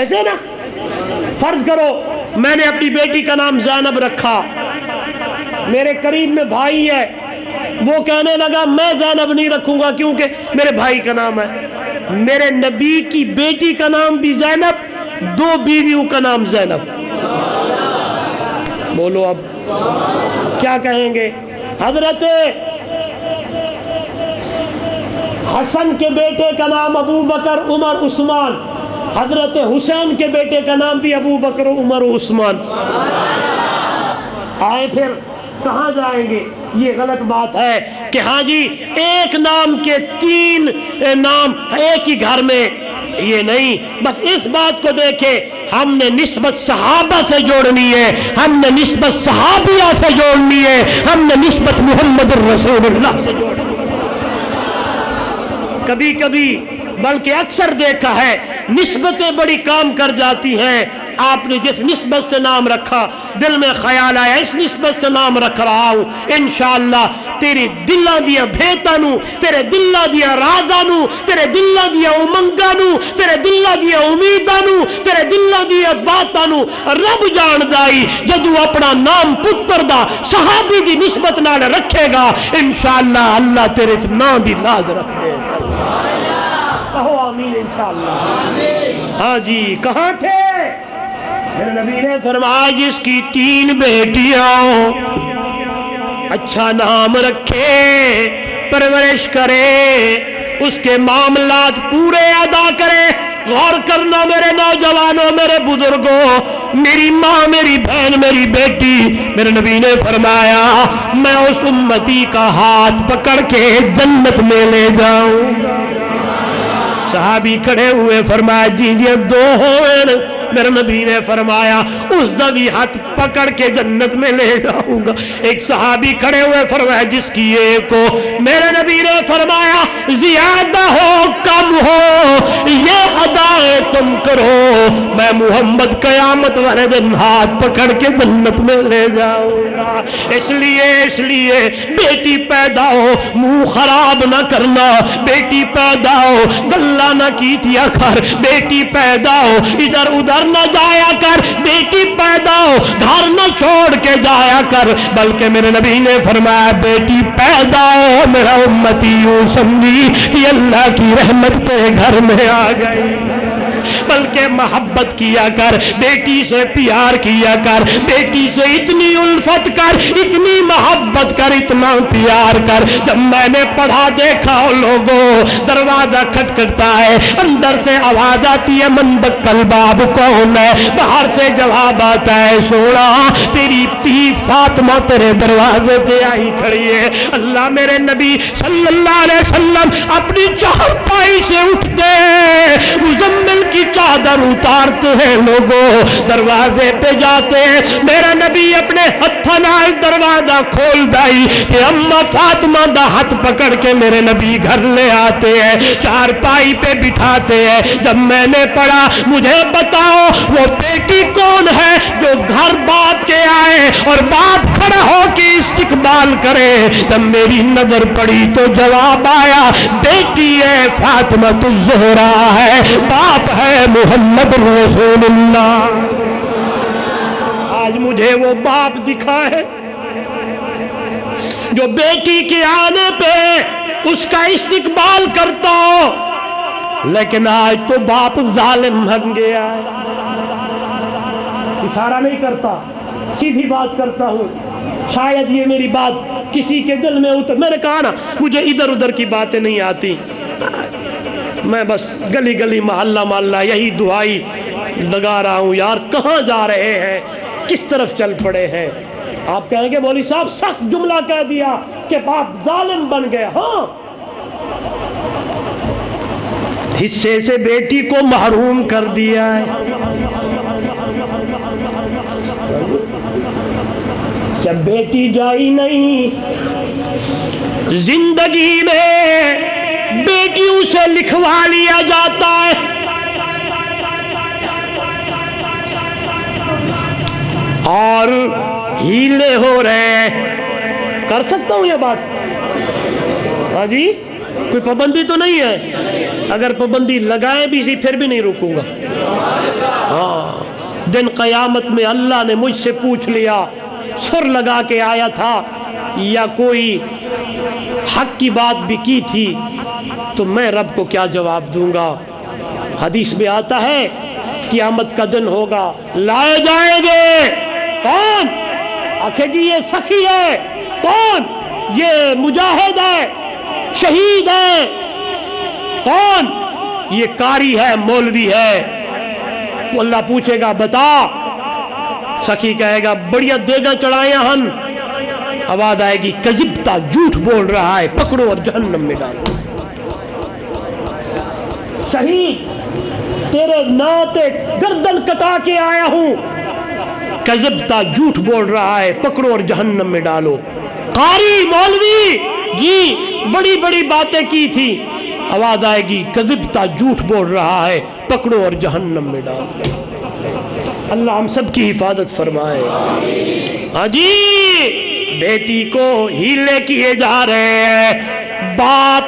ایسے نا، فرض کرو میں نے اپنی بیٹی کا نام زینب رکھا، میرے قریب میں بھائی ہے، وہ کہنے لگا میں زینب نہیں رکھوں گا کیونکہ میرے بھائی کا نام ہے۔ میرے نبی کی بیٹی کا نام بھی زینب، 2 بیویوں کا نام زینب، بولو اب کیا کہیں گے؟ حضرت حسن کے بیٹے کا نام ابو بکر، عمر، عثمان، حضرت حسین کے بیٹے کا نام بھی ابو بکر، عمر و عثمان۔ آئے پھر کہاں جائیں گے؟ یہ غلط بات ہے کہ ہاں جی ایک نام کے 3 نام ایک ہی گھر میں، یہ نہیں، بس اس بات کو دیکھیں ہم نے نسبت صحابہ سے جوڑنی ہے، ہم نے نسبت صحابیہ سے جوڑنی ہے، ہم نے نسبت محمد الرسول اللہ سے جوڑنی ہے۔ کبھی کبھی بلکہ اکثر دیکھا ہے نسبتیں بڑی کام کر جاتی ہیں۔ آپ نے جس نسبت سے نام رکھا، دل میں خیال آیا اس نسبت سے نام رکھ رہا ہوں، انشاءاللہ تیرے دلاں دیاں بھیتاں نو، تیرے دلاں دیاں رازاں نو، تیرے دلاں دیاں امنگاں نو، تیرے دلاں دیاں امیداں نو، تیرے دلاں دیاں باتاں نو رب جاندا ہی جدوں اپنا نام پتر دا صحابی دی نسبت نال رکھے گا انشاءاللہ اللہ تیرے اس نام دی لاز رکھ دے گا۔ کہو آمین انشاءاللہ۔ ہاں جی کہاں تھے؟ میرے نبی نے فرمایا جس کی 3 بیٹیاں اچھا نام رکھے، پرورش کرے، اس کے معاملات پورے ادا کرے۔ غور کرنا میرے نوجوانوں، میرے بزرگوں، میری ماں، میری بہن، میری بیٹی، میرے نبی نے فرمایا میں اس امتی کا ہاتھ پکڑ کے جنت میں لے جاؤں۔ صحابی کھڑے ہوئے فرمایا جی یہ 2 ہوئے۔ میرے نبی نے فرمایا اس دا بھی ہاتھ پکڑ کے جنت میں لے جاؤں گا۔ ایک صحابی کھڑے ہوئے فرمایا جس کی ایک ہو، میرے نبی نے فرمایا زیادہ ہو کم ہو یہ ادائیں تم کرو، میں محمد قیامت والے دن ہاتھ پکڑ کے جنت میں لے جاؤں گا۔ اس لیے بیٹی پیدا ہو منہ خراب نہ کرنا، بیٹی پیدا ہو گلہ نہ کیتیا کر، بیٹی پیدا ہو ادھر ادھر نہ جایا کر، بیٹی پیدا ہو گھر نہ چھوڑ کے جایا کر، بلکہ میرے نبی نے فرمایا بیٹی پیدا ہو میرا امتی یوں سمجھی کہ اللہ کی رحمت تیرے گھر میں آ گئی، بلکہ محبت کیا کر، بیٹی سے پیار کیا کر، بیٹی سے اتنی الفت کر، اتنی محبت کر، اتنا پیار کر۔ جب میں نے پڑھا دیکھا لوگوں دروازہ کھٹکھٹتا ہے، اندر سے آواز آتی ہے من دقل باب کون ہے، باہر سے جواب آتا ہے سونا تیری تھی فاطمہ تیرے دروازے پہ آئی کھڑی ہے۔ اللہ میرے نبی صلی اللہ علیہ وسلم اپنی چارپائی سے اٹھتے مزمل کی چادر اتارتے ہیں، لوگوں دروازے پہ جاتے ہیں، میرا نبی اپنے ہتھاں نال دروازہ کھول دائی کہ اما فاطمہ دا ہاتھ پکڑ کے میرے نبی گھر لے آتے ہیں، چارپائی پہ بٹھاتے ہیں۔ جب میں نے پڑھا مجھے بتاؤ وہ بیٹی کون ہے جو گھر باپ کے آئے اور باپ کھڑا ہو کے استقبال کرے، جب میری نظر پڑی تو جواب آیا بیٹی ہے فاطمہ الزہرا ہے، باپ ہے محمد رسول اللہ۔ آج مجھے وہ باپ دکھا ہے جو بیٹی کے آنے پہ اس کا استقبال کرتا ہو، لیکن آج تو باپ ظالم بن گیا ہے۔ اشارہ نہیں کرتا، سیدھی بات کرتا ہوں، شاید یہ میری بات کسی کے دل میں اتر، میں نے کہا نا مجھے ادھر ادھر کی باتیں نہیں آتی، میں بس گلی گلی محلہ محلہ یہی دعائی لگا رہا ہوں، یار کہاں جا رہے ہیں، کس طرف چل پڑے ہیں۔ آپ کہیں گے مولوی صاحب سخت جملہ کہہ دیا کہ باپ ظالم بن گیا، ہاں حصے سے بیٹی کو محروم کر دیا ہے۔ جب بیٹی جائی نہیں زندگی میں بیٹیوں سے لکھوا لیا جاتا ہے، اور ہیلے ہو رہے ہیں۔ کر سکتا ہوں یہ بات؟ ہاں جی کوئی پابندی تو نہیں ہے، اگر پابندی لگائے بھی سی پھر بھی نہیں رکوں گا۔ ہاں دن قیامت میں اللہ نے مجھ سے پوچھ لیا سر لگا کے آیا تھا یا کوئی حق کی بات بھی کی تھی تو میں رب کو کیا جواب دوں گا؟ حدیث میں آتا ہے قیامت کا دن ہوگا، لائے جائیں گے کون؟ آخر جی یہ سخی ہے، کون؟ یہ مجاہد ہے، شہید ہے، کون؟ یہ قاری ہے، مولوی ہے۔ تو اللہ پوچھے گا بتا، سخی کہے گا بڑیا دیگا چڑھایا ہن، آواز آئے گی کذبتا جھوٹ بول رہا ہے، پکڑو اور جہنم میں ڈالو۔ شہید تیرے ناتے گردن کٹا کے آیا ہوں، کذبتا جھوٹ بول رہا ہے، پکڑو اور جہنم میں ڈالو۔ قاری مولوی جی بڑی بڑی باتیں کی تھی، آواز آئے گی کذبتا جھوٹ بول رہا ہے، پکڑو اور جہنم میں ڈالو۔ اللہ ہم سب کی حفاظت فرمائے۔ ہاں جی بیٹی کو ہیلے کیے جا رہے ہیں، باپ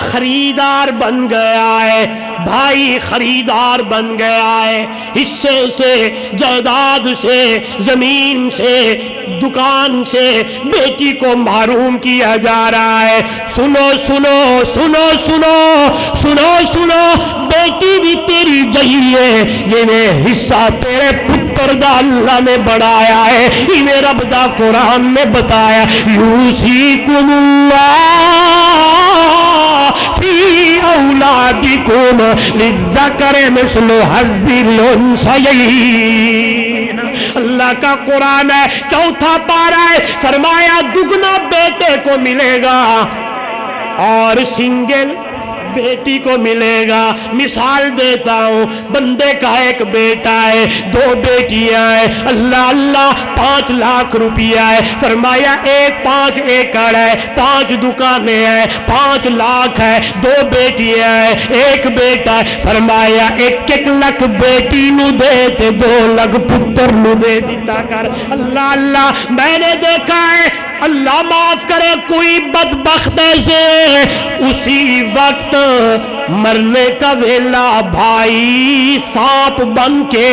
خریدار بن گیا ہے، بھائی خریدار بن گیا ہے، حصے سے، جائیداد سے، زمین سے، دکان سے بیٹی کو محروم کیا جا رہا ہے۔ سنو سنو سنو سنو سنو سنو، بیٹی بھی تیری جہی ہے، یہ حصہ تیرے پتر دا اللہ نے بڑھایا ہے، انہیں رب دا قرآن نے بتایا، یوصیکم اللہ فی اولادکم للذکر مثل حظ الانثیین۔ اللہ کا قرآن ہے، چوتھا پارہ ہے، فرمایا دگنا بیٹے کو ملے گا اور سنگل بیٹی کو ملے گا۔ مثال دیتا ہوں، بندے کا ایک بیٹا ہے، دو بیٹیاں ہیں، اللہ اللہ 5 لاکھ روپیہ ہے، فرمایا 5 ایکڑ ہے، 5 دکانیں ہیں، 5 لاکھ ہے، 2 بیٹیاں ہیں، 1 بیٹا ہے، فرمایا 1 لاکھ بیٹی نو دے تے 2 لاکھ پتر نو دے دیتا کر۔ اللہ اللہ، میں نے دیکھا ہے، اللہ معاف کرے، کوئی بدبخت ایسے اسی وقت مرنے کا ویلا بھائی سانپ بن کے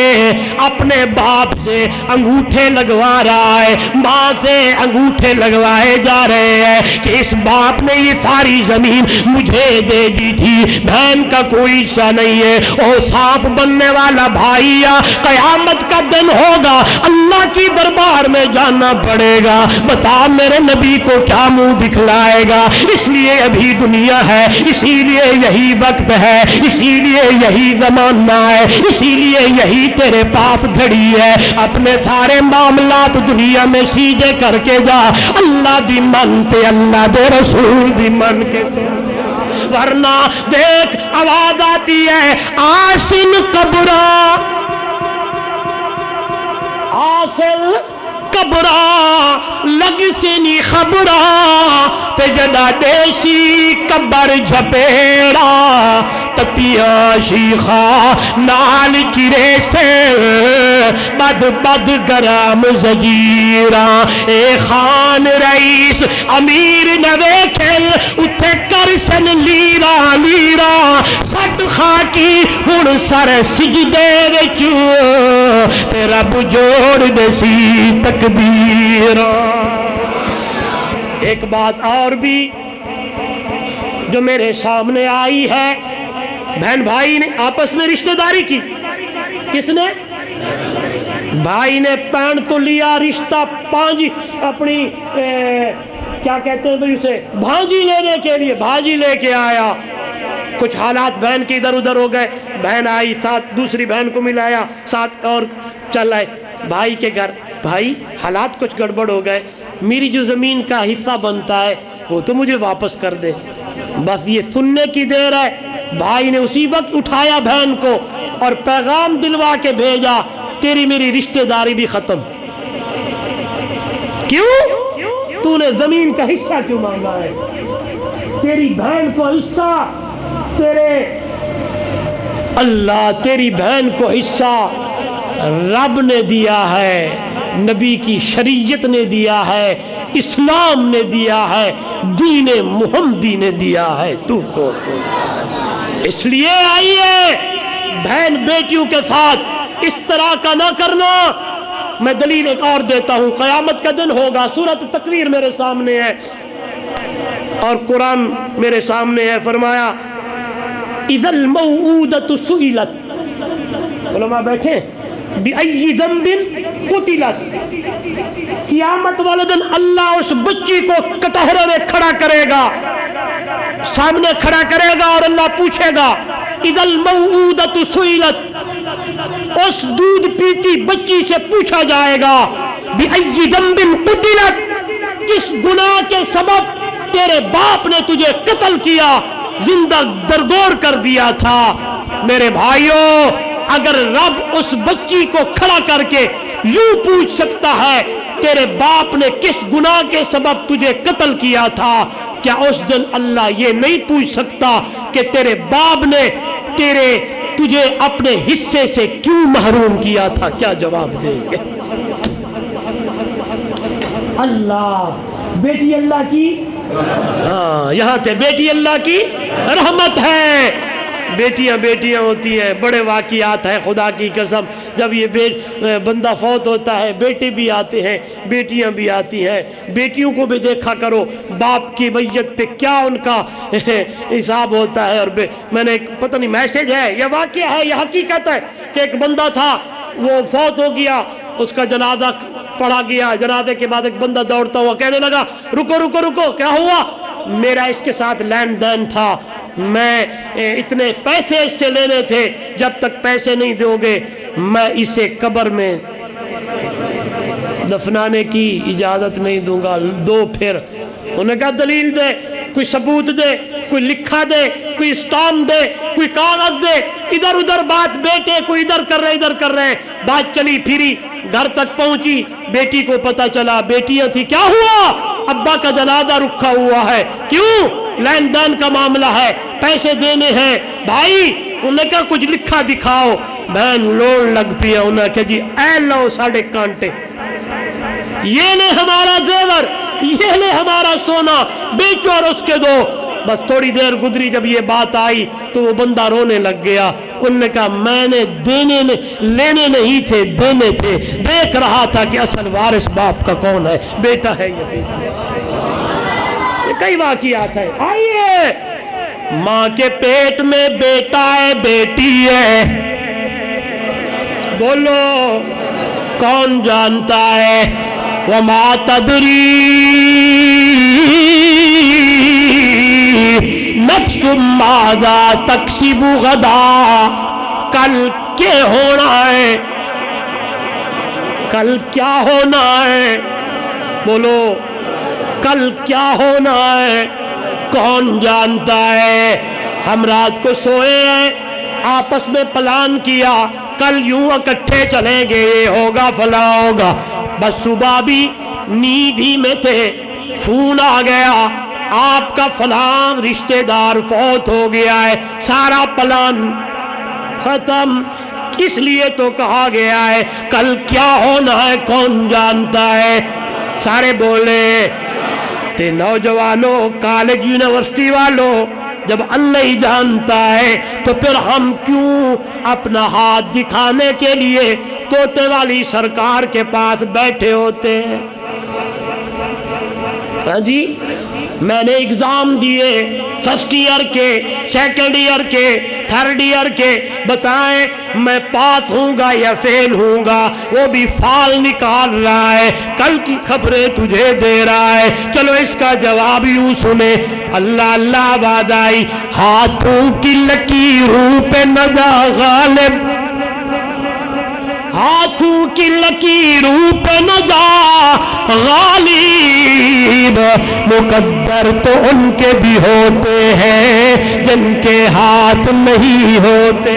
اپنے باپ سے انگوٹھے لگوا رہا ہے، ماں سے انگوٹھے لگوائے جا رہے ہیں کہ اس باپ نے یہ ساری زمین مجھے دے دی تھی، بہن کا کوئی حصہ نہیں ہے۔ اور سانپ بننے والا بھائی، قیامت کا دن ہوگا، اللہ کی دربار میں جانا پڑے گا، بتا میرے نبی کو کیا منہ دکھلائے گا؟ اس لیے ابھی دنیا ہے، اسی لیے یہی وقت ہے، اسی لیے یہی زمانہ ہے، اسی لیے یہی تیرے پاس گھڑی ہے۔ اپنے سارے معاملات دنیا میں سیدھے کر کے جا، اللہ دی من تے اللہ دے رسول دی من کے، ورنہ دیکھ آواز آتی ہے آسن قبرہ، آسن قبرہ لگ سنی خبرہ تے جدا دیسی قبر جھپیڑا، تتیاں شیخا نال چرے سے بد بد گرام زجیرہ، اے خان رئیس امیر نوے کھل اتھے کر سن لیرا لیرا، سٹ خاکی ہن سر سجدے وچ تے رب جوڑ دے سی تکبیر۔ ایک بات اور بھی جو میرے سامنے آئی ہے، بہن بھائی نے آپس میں رشتہ داری کی، کس نے؟ بھائی نے پین تو لیا، رشتہ پانجی اپنی کیا کہتے ہیں بھائی اسے، بھانجی لینے کے لیے بھانجی لے کے آیا، کچھ حالات بہن کے ادھر ادھر ہو گئے، بہن آئی ساتھ دوسری بہن کو ملایا، ساتھ اور چل آئے بھائی کے گھر، بھائی حالات کچھ گڑبڑ ہو گئے، میری جو زمین کا حصہ بنتا ہے وہ تو مجھے واپس کر دے، بس یہ سننے کی دیر ہے۔ بھائی نے اسی وقت اٹھایا بہن کو اور پیغام دلوا کے بھیجا، تیری میری رشتہ داری بھی ختم۔ کیوں؟ تو نے زمین کا حصہ کیوں مانگا ہے؟ تیری بہن کو حصہ، تیرے اللہ تیری بہن کو حصہ رب نے دیا ہے، نبی کی شریعت نے دیا ہے، اسلام نے دیا ہے، دین محمدی نے دیا ہے، تو کو اس لیے آئیے بہن بیٹیوں کے ساتھ اس طرح کا نہ کرنا۔ میں دلیل ایک اور دیتا ہوں، قیامت کا دن ہوگا، سورۃ تکویر میرے سامنے ہے اور قرآن میرے سامنے ہے، فرمایا اذا الموءودۃ سئلت، علماء بیٹھے، بِأَيِّ ذَنبٍ قُتِلَتْ، قیامت والے دن اللہ اس بچی کو کٹہرے میں کھڑا کرے گا، سامنے کھڑا کرے گا اور اللہ پوچھے گا اذا الموءودۃ سئلت، اس دودھ پیتی بچی سے پوچھا جائے گا بِأَيِّ ذَنبٍ قُتِلَتْ، کس گناہ کے سبب تیرے باپ نے تجھے قتل کیا، زندہ درگور کر دیا تھا۔ میرے بھائیوں، اگر رب اس بچی کو کھڑا کر کے یوں پوچھ سکتا ہے تیرے باپ نے کس گناہ کے سبب تجھے قتل کیا تھا، کیا اس دن اللہ یہ نہیں پوچھ سکتا کہ تیرے باپ نے تجھے اپنے حصے سے کیوں محروم کیا تھا؟ کیا جواب دیں گے؟ اللہ بیٹی اللہ کی، ہاں یہاں تھے، بیٹی اللہ کی رحمت ہے۔ بیٹیاں بیٹیاں ہوتی ہیں، بڑے واقعات ہیں خدا کی قسم۔ جب یہ بندہ فوت ہوتا ہے بیٹے بھی آتے ہیں، بیٹیاں بھی آتی ہیں۔ بیٹیوں کو بھی دیکھا کرو باپ کی میت پہ کیا ان کا حساب ہوتا ہے۔ اور میں نے پتہ نہیں میسج ہے یا واقعہ ہے یا حقیقت ہے کہ ایک بندہ تھا وہ فوت ہو گیا، اس کا جنازہ پڑھا گیا، جنازے کے بعد ایک بندہ دوڑتا ہوا کہنے لگا رکو رکو رکو، کیا ہوا؟ میرا اس کے ساتھ لین دین تھا، میں اتنے پیسے اس سے لینے تھے، جب تک پیسے نہیں دو گے میں اسے قبر میں دفنانے کی اجازت نہیں دوں گا، دو پھر۔ انہوں نے کہا دلیل دے، کوئی ثبوت دے، کوئی لکھا دے، کوئی اسٹامپ دے، کوئی کاغذ دے۔ ادھر ادھر بات، بیٹے کوئی ادھر کر رہے ادھر کر رہے، بات چلی پھری، گھر تک پہنچی، بیٹی کو پتہ چلا، بیٹیاں تھی، کیا ہوا؟ ابا کا جنازہ رکھا ہوا ہے۔ کیوں؟ لین دین کا معاملہ ہے، پیسے دینے ہیں بھائی۔ انہوں نے کہا کچھ لکھا دکھاؤ۔ بہن لوڑ لگ پیا، انہوں نے کہا جی اے لو 6.5 کانٹے، یہ لے ہمارا زیور، یہ لے ہمارا سونا، بیچو اور اس کے دو۔ بس تھوڑی دیر گزری، جب یہ بات آئی تو وہ بندہ رونے لگ گیا۔ انہوں نے کہا میں نے لینے نہیں تھے، دینے تھے، دیکھ رہا تھا کہ اصل وارث باپ کا کون ہے، بیٹا ہے یا بیٹا ہے۔ یہ کئی واقعات ہیں۔ آئیے، ماں کے پیٹ میں بیٹا ہے بیٹی ہے، بولو کون جانتا ہے؟ وَمَا تَدْرِي نَفْسٌ مَاذَا تَكْسِبُ غَدًا، کل کیا ہونا ہے، کل کیا ہونا ہے، بولو کل کیا ہونا ہے، کون جانتا ہے؟ ہم رات کو سوئے ہیں، آپس میں پلان کیا کل یوں اکٹھے چلیں گے، یہ ہوگا فلاں ہوگا، بس صبح بھی نیند ہی میں تھے، فون آ گیا آپ کا فلاں رشتہ دار فوت ہو گیا ہے، سارا پلان ختم۔ اس لیے تو کہا گیا ہے کل کیا ہونا ہے کون جانتا ہے۔ سارے بولے تے نوجوانوں، کالج یونیورسٹی والوں، جب اللہ ہی جانتا ہے تو پھر ہم کیوں اپنا ہاتھ دکھانے کے لیے طوطے والی سرکار کے پاس بیٹھے ہوتے ہیں؟ ہاں جی، میں نے اگزام دیے، فرسٹ ایئر کے، سیکنڈ ایئر کے، تھرڈ ایئر کے، بتائیں میں پاس ہوں گا یا فیل ہوں گا؟ وہ بھی فال نکال رہا ہے، کل کی خبریں تجھے دے رہا ہے۔ چلو اس کا جواب یوں سنے، اللہ اللہ آواز آئی، ہاتھوں کی لکیروں پہ نہ جا غالب، ہاتھوں کی لکیروں پہ نہ جا غالب، مقدر تو ان کے بھی ہوتے ہیں جن کے ہاتھ نہیں ہوتے۔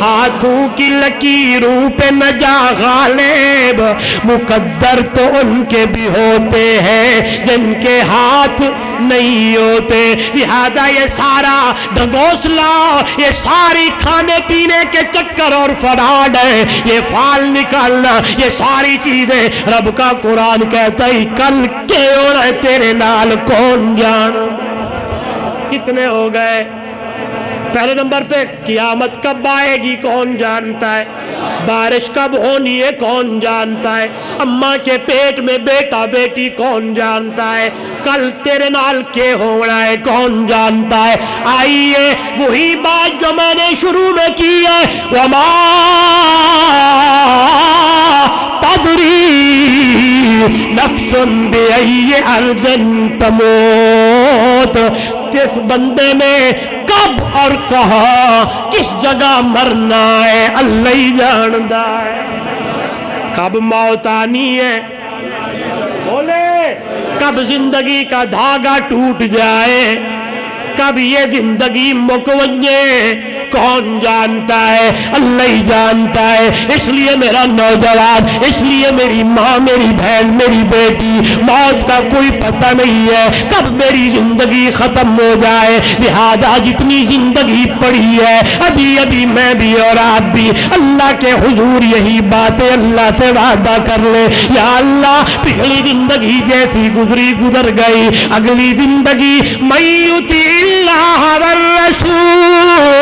ہاتھوں کی لکیروں پہ نہ جا غالب، مقدر تو ان کے بھی ہوتے ہیں جن کے ہاتھ نہیں ہوتے۔ لہذا یہ سارا ڈھگوسلا، یہ ساری کھانے پینے کے چکر اور فراڈ ہے، یہ فال نکالنا، یہ ساری چیزیں رب کا قرآن کہتا ہے کل کے ہونا ہے تیرے نال کون جان۔ کتنے ہو گئے؟ پہلے نمبر پہ قیامت کب آئے گی کون جانتا ہے؟ بارش کب ہونی ہے کون جانتا ہے؟ اماں کے پیٹ میں بیٹا بیٹی کون جانتا ہے؟ کل تیرے نال کے ہونا ہے کون جانتا ہے؟ آئیے وہی بات جو میں نے شروع میں کی ہے، وما تدری نفس بأی ارض تموت، جس بندے میں کب اور کہاں کس جگہ مرنا ہے اللہ ہی جانتا ہے۔ کب موت آنی ہے، بولے کب زندگی کا دھاگا ٹوٹ جائے، کب یہ زندگی مکوجے، کون جانتا ہے؟ اللہ ہی جانتا ہے۔ اس لیے میرا نوجوان، اس لیے میری ماں، میری بہن، میری بیٹی، موت کا کوئی پتہ نہیں ہے کب میری زندگی ختم ہو جائے، لہذا جتنی زندگی پڑی ہے ابھی ابھی میں بھی اور آپ بھی اللہ کے حضور یہی باتیں اللہ سے وعدہ کر لے، یا اللہ پچھلی زندگی جیسی گزری گزر گئی، اگلی زندگی من یطع اللہ والرسول،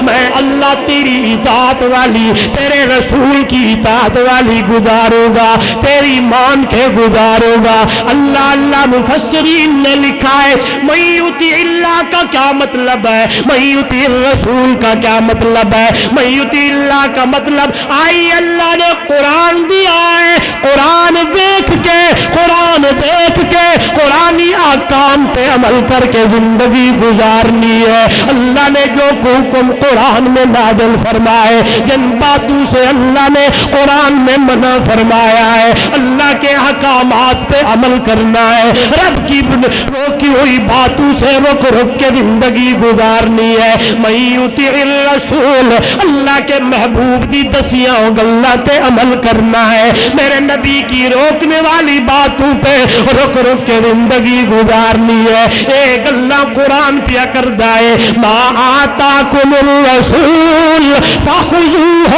میں اللہ تیری اطاعت والی، تیرے رسول کی اطاعت والی گزاروں گا، تیری مان کے گزاروں گا۔ اللہ اللہ مفسرین نے لکھا ہے من یطع اللہ کا کیا مطلب ہے، من یطع الرسول کا کیا مطلب ہے؟ من یطع اللہ کا مطلب آئی اللہ نے قرآن دیا ہے، قرآن دیکھ کے، قرآن دیکھ کے، قرآنی احکام پہ عمل کر کے زندگی گزارنی ہے۔ اللہ نے جو حکم قرآن میں نازل فرمائے، جن باتوں سے اللہ نے قرآن میں منع فرمایا ہے، اللہ کے احکامات پہ عمل کرنا ہے، رب کی روکی ہوئی باتوں سے رک رک کے زندگی گزارنی ہے۔ من یطع الرسول، اللہ کے محبوب دی دسیاں گلہ پہ عمل کرنا ہے، میرے نبی کی روکنے والی باتوں پہ رک رک کے زندگی گزارنی ہے۔ ایک اللہ قرآن پیا کر دائے ما آتاکم الرسول فخذوہ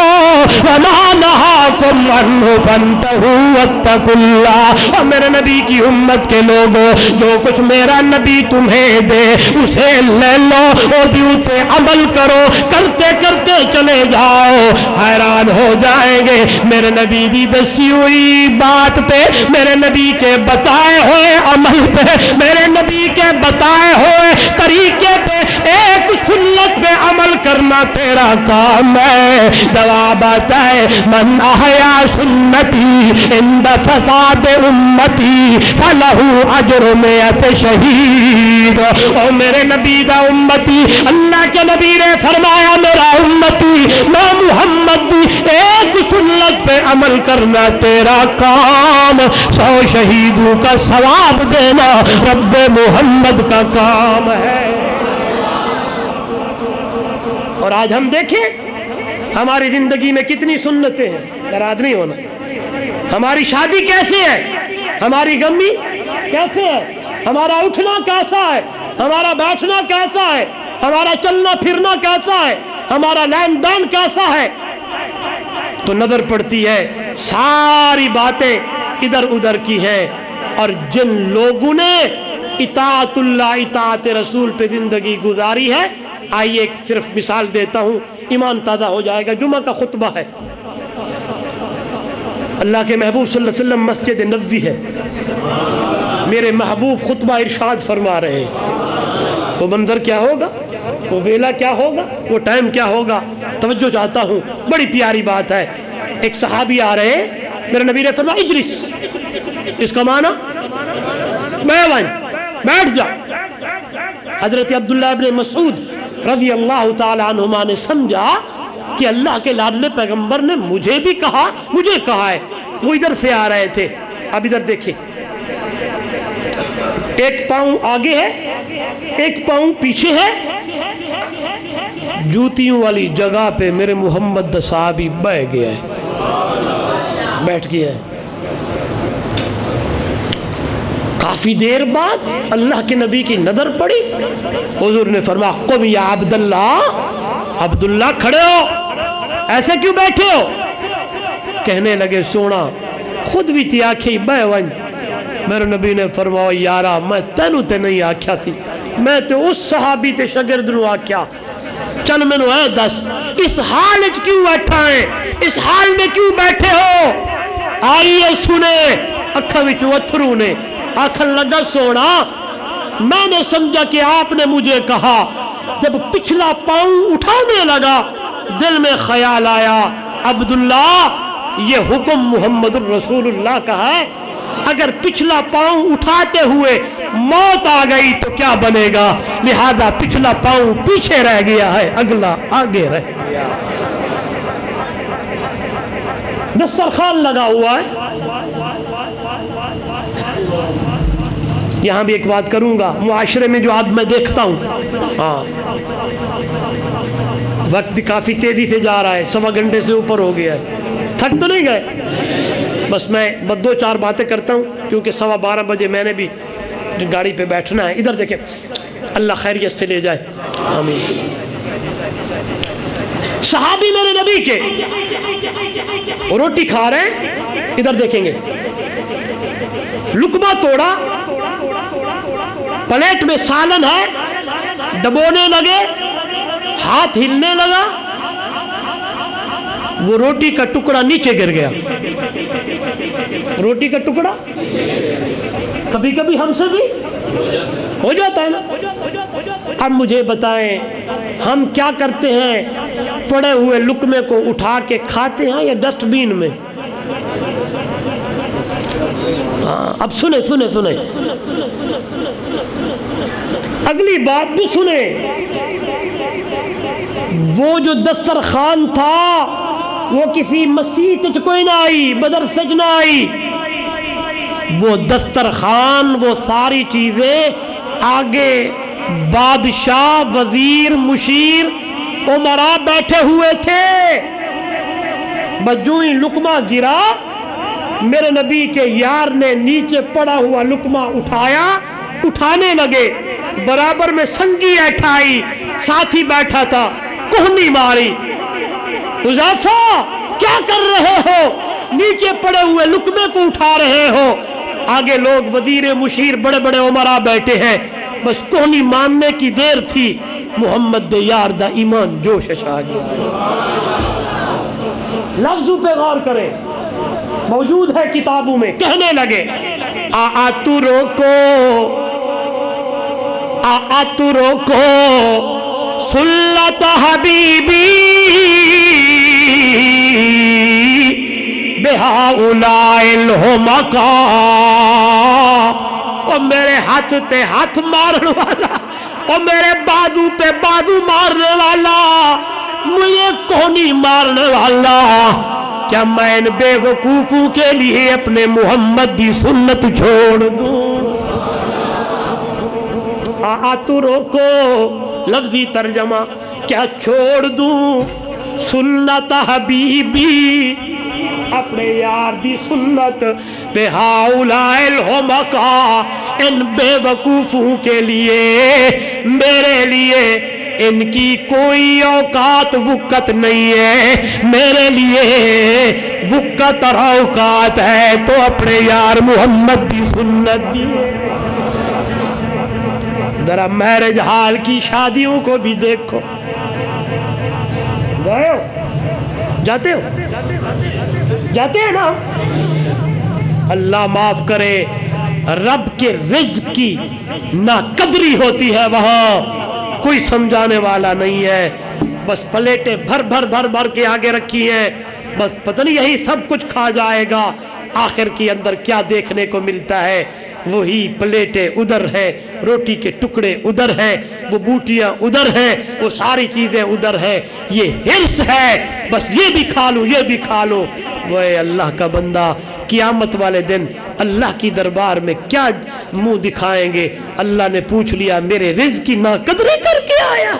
وما نہاکم عنہ فانتہوا واتقوا اللہ۔ اور میرے نبی کی امت کے لوگوں، جو کچھ میرا نبی تمہیں دے اسے لے لو اور دیوتے عمل کرو، کرتے کرتے چلے جاؤ، حیران ہو جائیں گے میرے نبی دی دسی ہوئی بات پہ، میرے نبی کے بتائے ہوئے عمل پہ، میرے نبی کے بتائے ہوئے طریقے پہ، ایک سنت پہ عمل کرنا تیرا کام ہے۔ جواب آتا ہے من احیا سنتی عند فساد امتی فلہ اجر مئت شہید۔ اور میرے نبی دا امتی، اللہ کے نبی نے فرمایا میرا امتی میں محمد دی ایک سنت پہ عمل کرنا تیرا کام، 100 شہیدوں کا ثواب دینا رب محمد کا کام ہے۔ اور آج ہم دیکھیں ہماری زندگی میں کتنی سنتیں ہیں، ناراض نہیں ہونا۔ ہماری شادی کیسے ہے، ہماری غمی کیسے ہے، ہمارا اٹھنا کیسا ہے، ہمارا بیٹھنا کیسا ہے، ہمارا چلنا پھرنا کیسا ہے، ہمارا لین دین کیسا ہے، تو نظر پڑتی ہے ساری باتیں ادھر ادھر کی ہیں۔ اور جن لوگوں نے اطاعت اللہ اطاعت رسول پہ زندگی گزاری ہے، آئیے ایک صرف مثال دیتا ہوں، ایمان تازہ ہو جائے گا۔ جمعہ کا خطبہ ہے، اللہ کے محبوب صلی اللہ علیہ وسلم مسجد نبوی ہے، میرے محبوب خطبہ ارشاد فرما رہے ہیں۔ وہ منظر کیا ہوگا، وہ ویلا کیا ہوگا، وہ ٹائم کیا ہوگا، توجہ چاہتا ہوں، بڑی پیاری بات ہے۔ ایک صحابی آ رہے ہیں، میرے نبی نے فرمایا اجلس، اس کا معنی بیٹھ جا۔ حضرت عبداللہ ابن مسعود رضی اللہ تعالی عنہما نے سمجھا کہ اللہ کے لاڈلے پیغمبر نے مجھے بھی کہا، مجھے کہا ہے۔ وہ ادھر سے آ رہے تھے، اب ادھر دیکھیں، ایک پاؤں آگے ہے، ایک پاؤں پیچھے ہے، جوتیوں والی جگہ پہ میرے محمد صحابی بیٹھ گیا ہے، بیٹھ گیا ہے۔ کافی دیر بعد اللہ کے نبی کی نظر پڑی، حضور نے فرمایا قم یا عبداللہ، عبداللہ کھڑے ہو، ایسے کیوں بیٹھے ہو؟ کہنے لگے سونا خود بھی تھی آکھی بے ون۔ میرے نبی نے فرمایا یارا میں تینوں تے نہیں آکھیا تھی، میں تے اس صحابی تے شگرد نو آکھیا، چل میں نو اے دس اس حال اچ کیوں بیٹھا ہے، اس حال میں کیوں بیٹھے ہو؟ آئیے سنے، اکھا وچوں اتھرو نے آکھن لگا سونا میں نے سمجھا کہ آپ نے مجھے کہا، جب پچھلا پاؤں اٹھانے لگا دل میں خیال آیا عبداللہ یہ حکم محمد الرسول اللہ کا ہے، اگر پچھلا پاؤں اٹھاتے ہوئے موت آ گئی تو کیا بنے گا، لہذا پچھلا پاؤں پیچھے رہ گیا ہے، اگلا آگے رہ گیا۔ دسترخوان لگا ہوا ہے، یہاں بھی ایک بات کروں گا، معاشرے میں جو آج میں دیکھتا ہوں، ہاں وقت بھی کافی تیزی سے جا رہا ہے، 1.25 گھنٹے سے اوپر ہو گیا ہے، تھک تو نہیں گئے؟ بس میں 2-4 باتیں کرتا ہوں کیونکہ 12:15 بجے میں نے بھی گاڑی پہ بیٹھنا ہے۔ ادھر دیکھیں، اللہ خیریت سے لے جائے، آمین۔ صحابی میرے نبی کے روٹی کھا رہے ہیں، ادھر دیکھیں گے، لقمہ توڑا، پلیٹ میں سالن ہے، ڈبونے لگے، ہاتھ ہلنے لگا، وہ روٹی کا ٹکڑا نیچے گر گیا۔ روٹی کا ٹکڑا کبھی کبھی ہم سے بھی ہو جاتا ہے نا۔ اب مجھے بتائیں ہم کیا کرتے ہیں؟ پڑے ہوئے لقمے کو اٹھا کے کھاتے ہیں یا ڈسٹ بین میں؟ اب سنیں سنیں سنیں، اگلی بات بھی سنیں۔ وہ جو دسترخوان تھا وہ کسی مسجد چ کوئی نہ آئی، مدرسے چ نہ آئی، وہ دسترخوان، وہ ساری چیزیں آگے بادشاہ، وزیر، مشیر، امراء بیٹھے ہوئے تھے۔ بجوں ہی لقمہ گرا، میرے نبی کے یار نے نیچے پڑا ہوا لقمہ اٹھایا، اٹھانے لگے، برابر میں سنگی اٹھائی، ساتھی بیٹھا تھا، کوہنی ماری، حذیفہ کیا کر رہے ہو؟ نیچے پڑے ہوئے لقمے کو اٹھا رہے ہو، آگے لوگ وزیر، مشیر، بڑے بڑے امراء بیٹھے ہیں، بس کوہنی ماننے کی دیر تھی، محمد دے یار دا ایمان جوش آ گیا۔ لفظوں پہ غور کریں، موجود ہے کتابوں میں۔ کہنے لگے آ تو روکو، آ تو روکو سلت حبیبی بہاؤلاء الحمقاء۔ اور میرے ہاتھ تے ہاتھ مارنے والا، اور میرے بازو پہ بازو مارنے والا، مجھے کونی مارنے والا، کیا میں ان بے وقوفوں کے لیے اپنے محمد دی سنت چھوڑ دوں؟ تو روکو، لفظی ترجمہ، کیا چھوڑ دوں سنت حبیبی، اپنے یار دی سنت، بے ہاؤلاء الحمقاء، ان بے وقوفوں کے لیے، میرے لیے ان کی کوئی اوقات وقت نہیں ہے، میرے لیے وقت اور اوقات ہے تو اپنے یار محمد کی سنت دی۔ ذرا میرج حال کی شادیوں کو بھی دیکھو، گئے ہو؟ جاتے ہو؟ جاتے ہیں نا؟ اللہ معاف کرے، رب کے رزق کی ناقدری ہوتی ہے، وہاں کوئی سمجھانے والا نہیں ہے، بس پلیٹیں بھر بھر بھر بھر کے آگے رکھی ہیں، بس پتہ نہیں یہی سب کچھ کھا جائے گا، آخر کی اندر کیا دیکھنے کو ملتا ہے؟ وہی پلیٹیں ادھر ہیں، روٹی کے ٹکڑے ادھر ہیں، وہ بوٹیاں ادھر ہیں، وہ ساری چیزیں ادھر ہیں، یہ ہرس ہے، بس یہ بھی کھا لوں، یہ بھی کھا لوں۔ وہ اللہ کا بندہ قیامت والے دن اللہ کی دربار میں کیا منہ دکھائیں گے؟ اللہ نے پوچھ لیا میرے رزق کی ناقدری کر کے آیا۔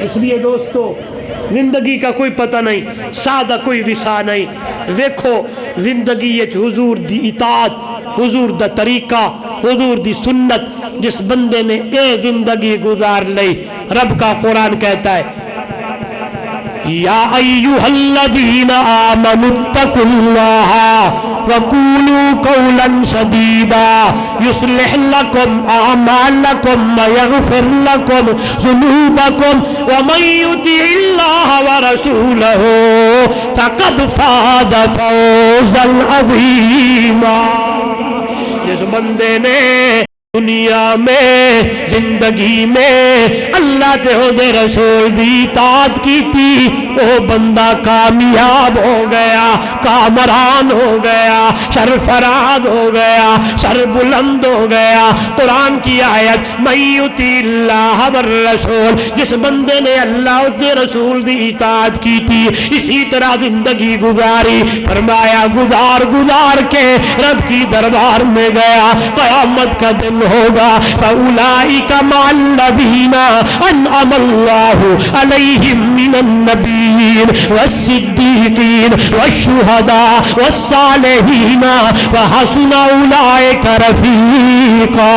اس لیے دوستو، زندگی کا کوئی پتہ نہیں، سادہ کوئی وسا نہیں، ویکھو زندگی یہ حضور دی اطاعت، حضور دا طریقہ، حضور دی سنت، جس بندے نے اے زندگی گزار لئی، رب کا قرآن کہتا ہے یا ایھا الذین آمنوا اتقوا اللہ وقولوا قولا سدیدا یصلح لکم اعمالکم ویغفر لکم ذنوبکم ومن یطع اللہ ورسولہ فقد فاز فوزا عظیما۔ جس بندے نے دنیا میں، زندگی میں اللہ دے رسول دی اطاعت کی تھی، وہ بندہ کامیاب ہو گیا، کامران ہو گیا، سرفراز ہو گیا، سر بلند ہو گیا۔ قرآن کی آیت من یطع اللہ والرسول، جس بندے نے اللہ کے رسول دی اطاعت کی تھی، اسی طرح زندگی گزاری، فرمایا گزار گزار کے رب کی دربار میں گیا، قیامت کا دن ہوگا، فَأُولَٰئِکَ اولئک مع الذین انعم اللہ علیہم من النبیین والصدیقین والشہداء والصالحین وحسن اولئک رفیقا۔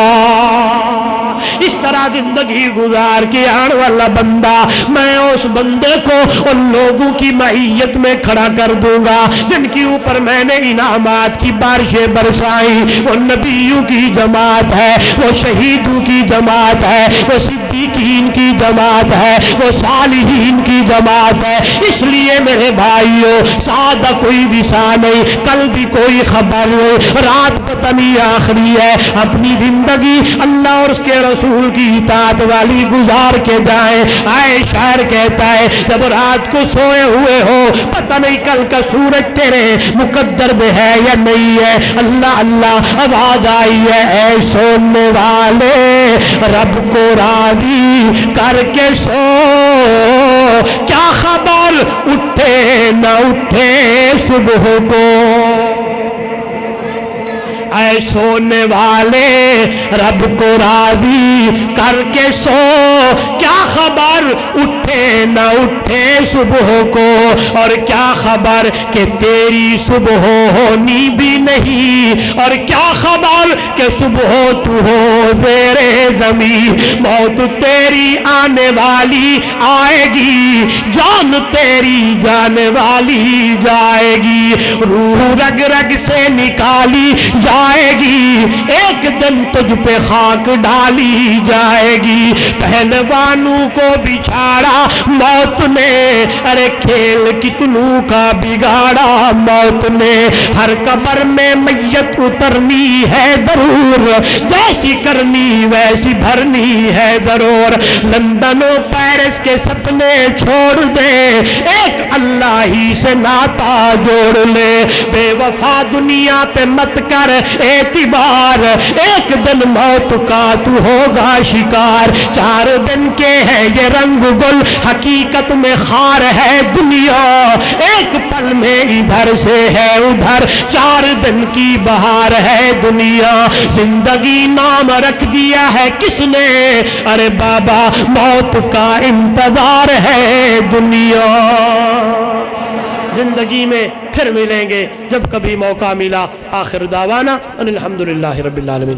اس طرح زندگی گزار کے آنے والا بندہ، میں اس بندے کو ان لوگوں کی معیت میں کھڑا کر دوں گا جن کے اوپر میں نے انعامات کی بارشیں برسائی۔ وہ نبیوں کی جماعت ہے، وہ شہیدوں کی جماعت ہے، وہ صدیقین کی جماعت ہے، وہ صالحین کی جماعت ہے۔ اس لیے میرے بھائیوں، سادہ کوئی وسا نہیں، کل بھی کوئی خبر نہیں، رات پتہ نہیں آخری ہے، اپنی زندگی اللہ اور اس کے رسول کی اطاعت والی گزار کے جائیں۔ آئے شاعر کہتا ہے جب رات کو سوئے ہوئے ہو پتہ نہیں کل کا سورج تیرے مقدر میں ہے یا نہیں ہے، اللہ اللہ آواز آئی ہے، اے سونے والے رب کو راضی کر کے سو، کیا خبر اٹھے نہ اٹھے صبح کو۔ اے سونے والے رب کو راضی کر کے سو، کیا خبر اٹھے نہ اٹھے صبح کو، اور کیا خبر کہ تیری صبح ہونی بھی نہیں، اور کیا خبر کہ صبح تو ہو زیر زمین۔ موت تیری آنے والی آئے گی، جان تیری جانے والی جائے گی، روح رگ رگ سے نکالی جائے گی، ایک دن تجھ پہ خاک ڈالی جائے گی۔ پہلوانوں کو بچھاڑا موت نے، ارے کھیل کتنوں کا بگاڑا موت نے۔ ہر قبر میں میت اترنی ہے ضرور، جیسی کرنی ویسی بھرنی ہے ضرور۔ لندن و پیرس کے سپنے چھوڑ دے، ایک اللہ ہی سے ناتا جوڑ لے۔ بے وفا دنیا پہ مت کر اعتبار، ایک دن موت کا تو ہوگا شکار۔ 4 دن کے ہے یہ رنگ گل، حقیقت میں خار ہے دنیا، ایک پل میں ادھر سے ہے ادھر، 4 دن کی بہار ہے دنیا۔ زندگی نام رکھ دیا ہے کس نے، ارے بابا موت کا انتظار ہے دنیا۔ زندگی میں پھر ملیں گے جب کبھی موقع ملا۔ آخر دعوانا ان الحمدللہ رب العالمین۔